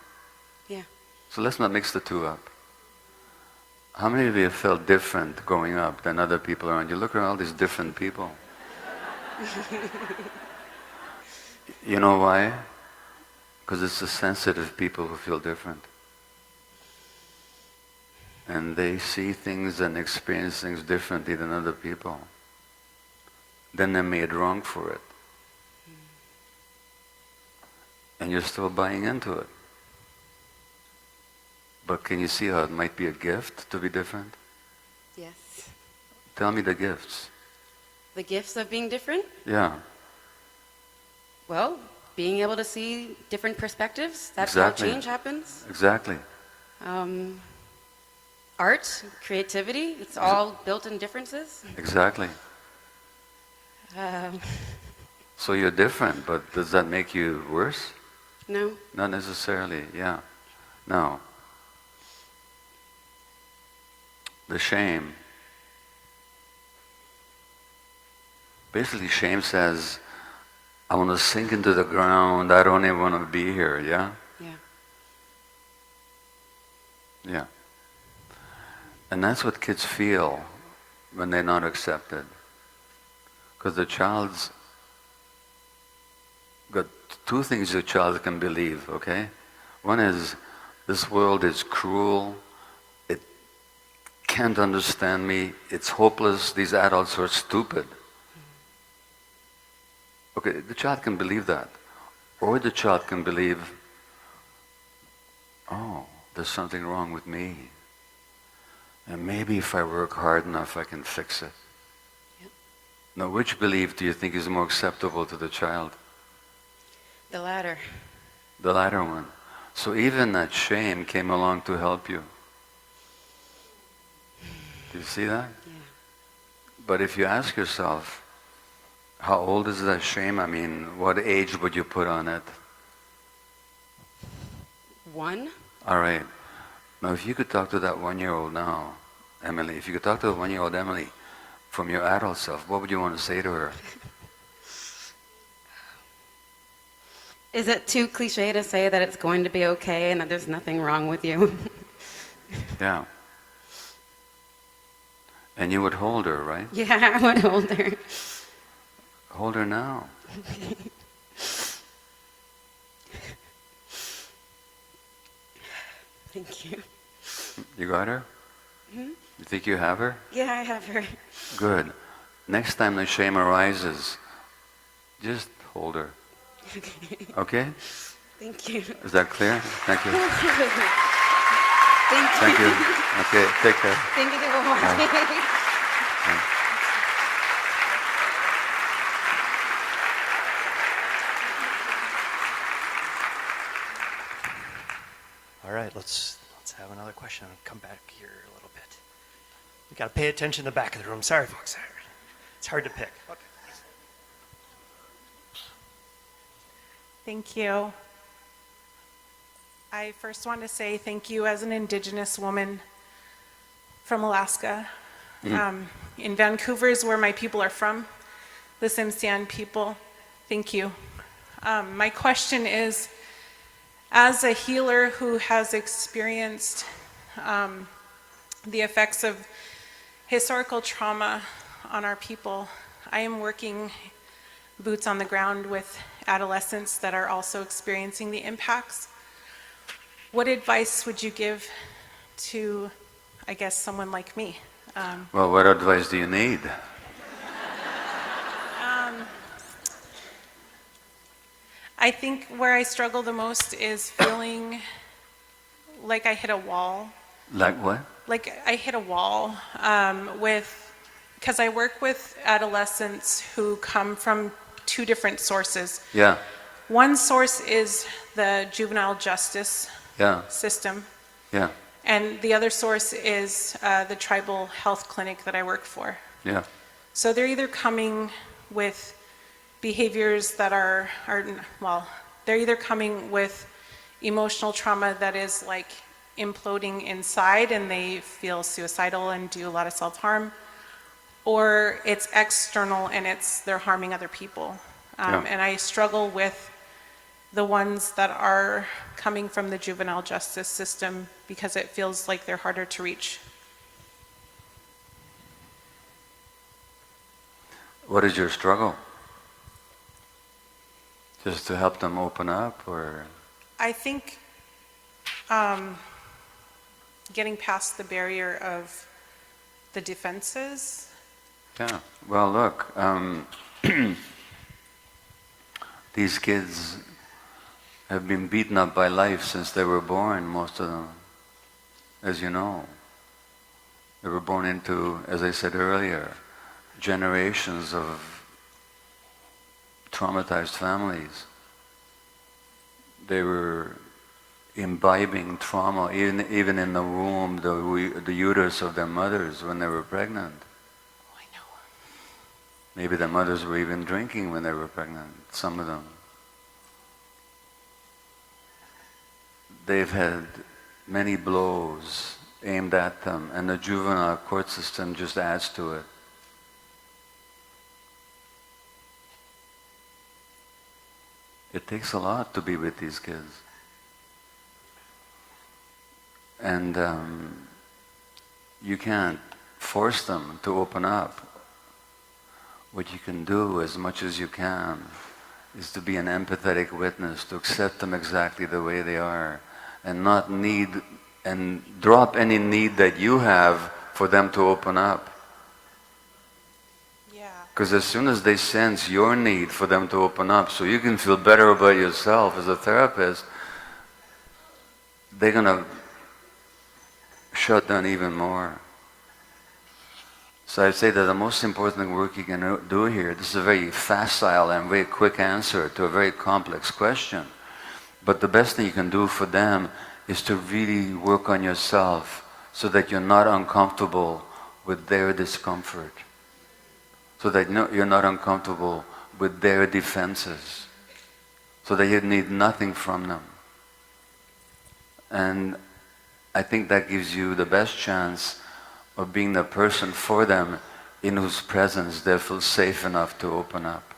Yeah. So let's not mix the two up. How many of you have felt different growing up than other people around you? Look around all these different people. You know why? Because it's the sensitive people who feel different. And they see things and experience things differently than other people. Then they're made wrong for it. And you're still buying into it. But can you see how it might be a gift to be different? Yes. Tell me the gifts. The gifts of being different? Yeah. Well, being able to see different perspectives. That's Exactly. how change happens. Exactly. Art, creativity, it's all built in differences. Exactly. So you're different, but does that make you worse? No. Not necessarily, yeah. No. The shame. Basically, shame says, I want to sink into the ground, I don't even want to be here, yeah? Yeah. Yeah. And that's what kids feel when they're not accepted. Because the child's got two things the child can believe, okay? One is, this world is cruel, it can't understand me, it's hopeless, these adults are stupid. Okay, the child can believe that. Or the child can believe, oh, there's something wrong with me. And maybe if I work hard enough, I can fix it. Yep. Now, which belief do you think is more acceptable to the child? The latter. The latter one. So even that shame came along to help you. Do you see that? Yeah. But if you ask yourself, how old is that shame? I mean, what age would you put on it? 1. All right. Now, if you could talk to that 1-year-old now, Emily, if you could talk to the 1-year-old Emily from your adult self, what would you want to say to her? Is it too cliche to say that it's going to be okay and that there's nothing wrong with you? Yeah. And you would hold her, right? Yeah, I would hold her. Hold her now. Thank you. You got her? Hmm? You think you have her? Yeah, I have her. Good. Next time the shame arises, just hold her. Okay? Thank you. Is that clear? Thank you. Thank you. Thank you. Okay, take care. Thank you. Bye. All right, let's have another question and come back here a little bit. We got to pay attention in the back of the room. Sorry, folks. It's hard to pick. Okay. Thank you. I first want to say thank you as an Indigenous woman from Alaska. In Vancouver is where my people are from, the Tsimshian people. Thank you. My question is, as a healer who has experienced the effects of historical trauma on our people, I am working boots on the ground with adolescents that are also experiencing the impacts. What advice would you give to, I guess, someone like me? Well, what advice do you need? I think where I struggle the most is feeling like I hit a wall. Like what? Like I hit a wall because I work with adolescents who come from 2 different sources. Yeah. One source is the juvenile justice system. Yeah. And the other source is the tribal health clinic that I work for. Yeah. So they're either coming with behaviors that are they're either coming with emotional trauma that is like imploding inside and they feel suicidal and do a lot of self-harm, or it's external and they're harming other people. And I struggle with the ones that are coming from the juvenile justice system because it feels like they're harder to reach. What is your struggle? Just to help them open up, or? I think getting past the barrier of the defenses. Yeah. Well, look, these kids have been beaten up by life since they were born, most of them, as you know. They were born into, as I said earlier, generations of traumatized families. They were imbibing trauma even in the womb, the uterus of their mothers when they were pregnant. Oh, I know. Maybe their mothers were even drinking when they were pregnant, some of them. They've had many blows aimed at them, and the juvenile court system just adds to it. It takes a lot to be with these kids. And you can't force them to open up. What you can do as much as you can is to be an empathetic witness, to accept them exactly the way they are, and not need and drop any need that you have for them to open up. Because as soon as they sense your need for them to open up, so you can feel better about yourself as a therapist, they're going to shut down even more. So I say that the most important work you can do here, this is a very facile and very quick answer to a very complex question. But the best thing you can do for them is to really work on yourself so that you're not uncomfortable with their discomfort. So that you're not uncomfortable with their defenses. So that you need nothing from them. And I think that gives you the best chance of being the person for them in whose presence they feel safe enough to open up.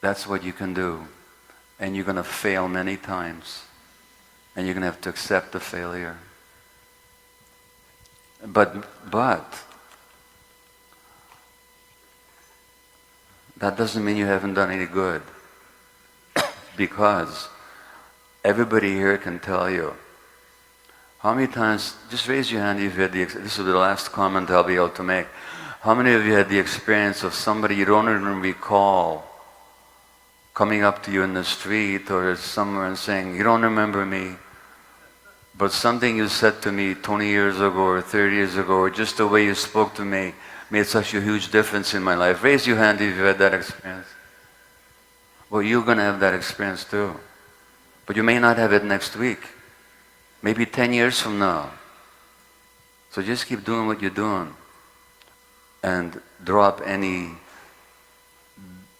That's what you can do. And you're going to fail many times. And you're going to have to accept the failure. But that doesn't mean you haven't done any good. Because everybody here can tell you. How many times, just raise your hand if you had this is the last comment I'll be able to make. How many of you had the experience of somebody you don't even recall coming up to you in the street or somewhere and saying, you don't remember me, but something you said to me 20 years ago or 30 years ago, or just the way you spoke to me made such a huge difference in my life. Raise your hand if you had that experience. Well, you're going to have that experience too. But you may not have it next week. Maybe 10 years from now. So just keep doing what you're doing. And drop any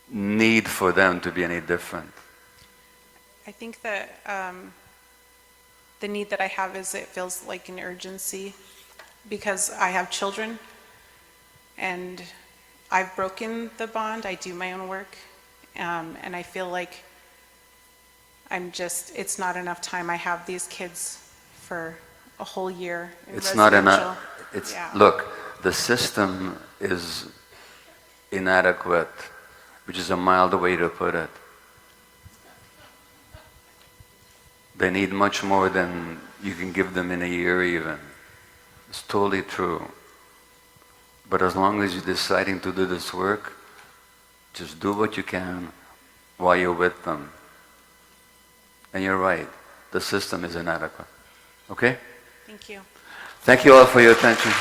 need for them to be any different. I think that the need that I have is it feels like an urgency because I have children and I've broken the bond. I do my own work. And I feel like it's not enough time. I have these kids for a whole year in It's not enough. Yeah. Look, the system is inadequate, which is a mild way to put it. They need much more than you can give them in a year even. It's totally true. But as long as you're deciding to do this work, just do what you can while you're with them. And you're right, the system is inadequate. Okay? Thank you. Thank you all for your attention.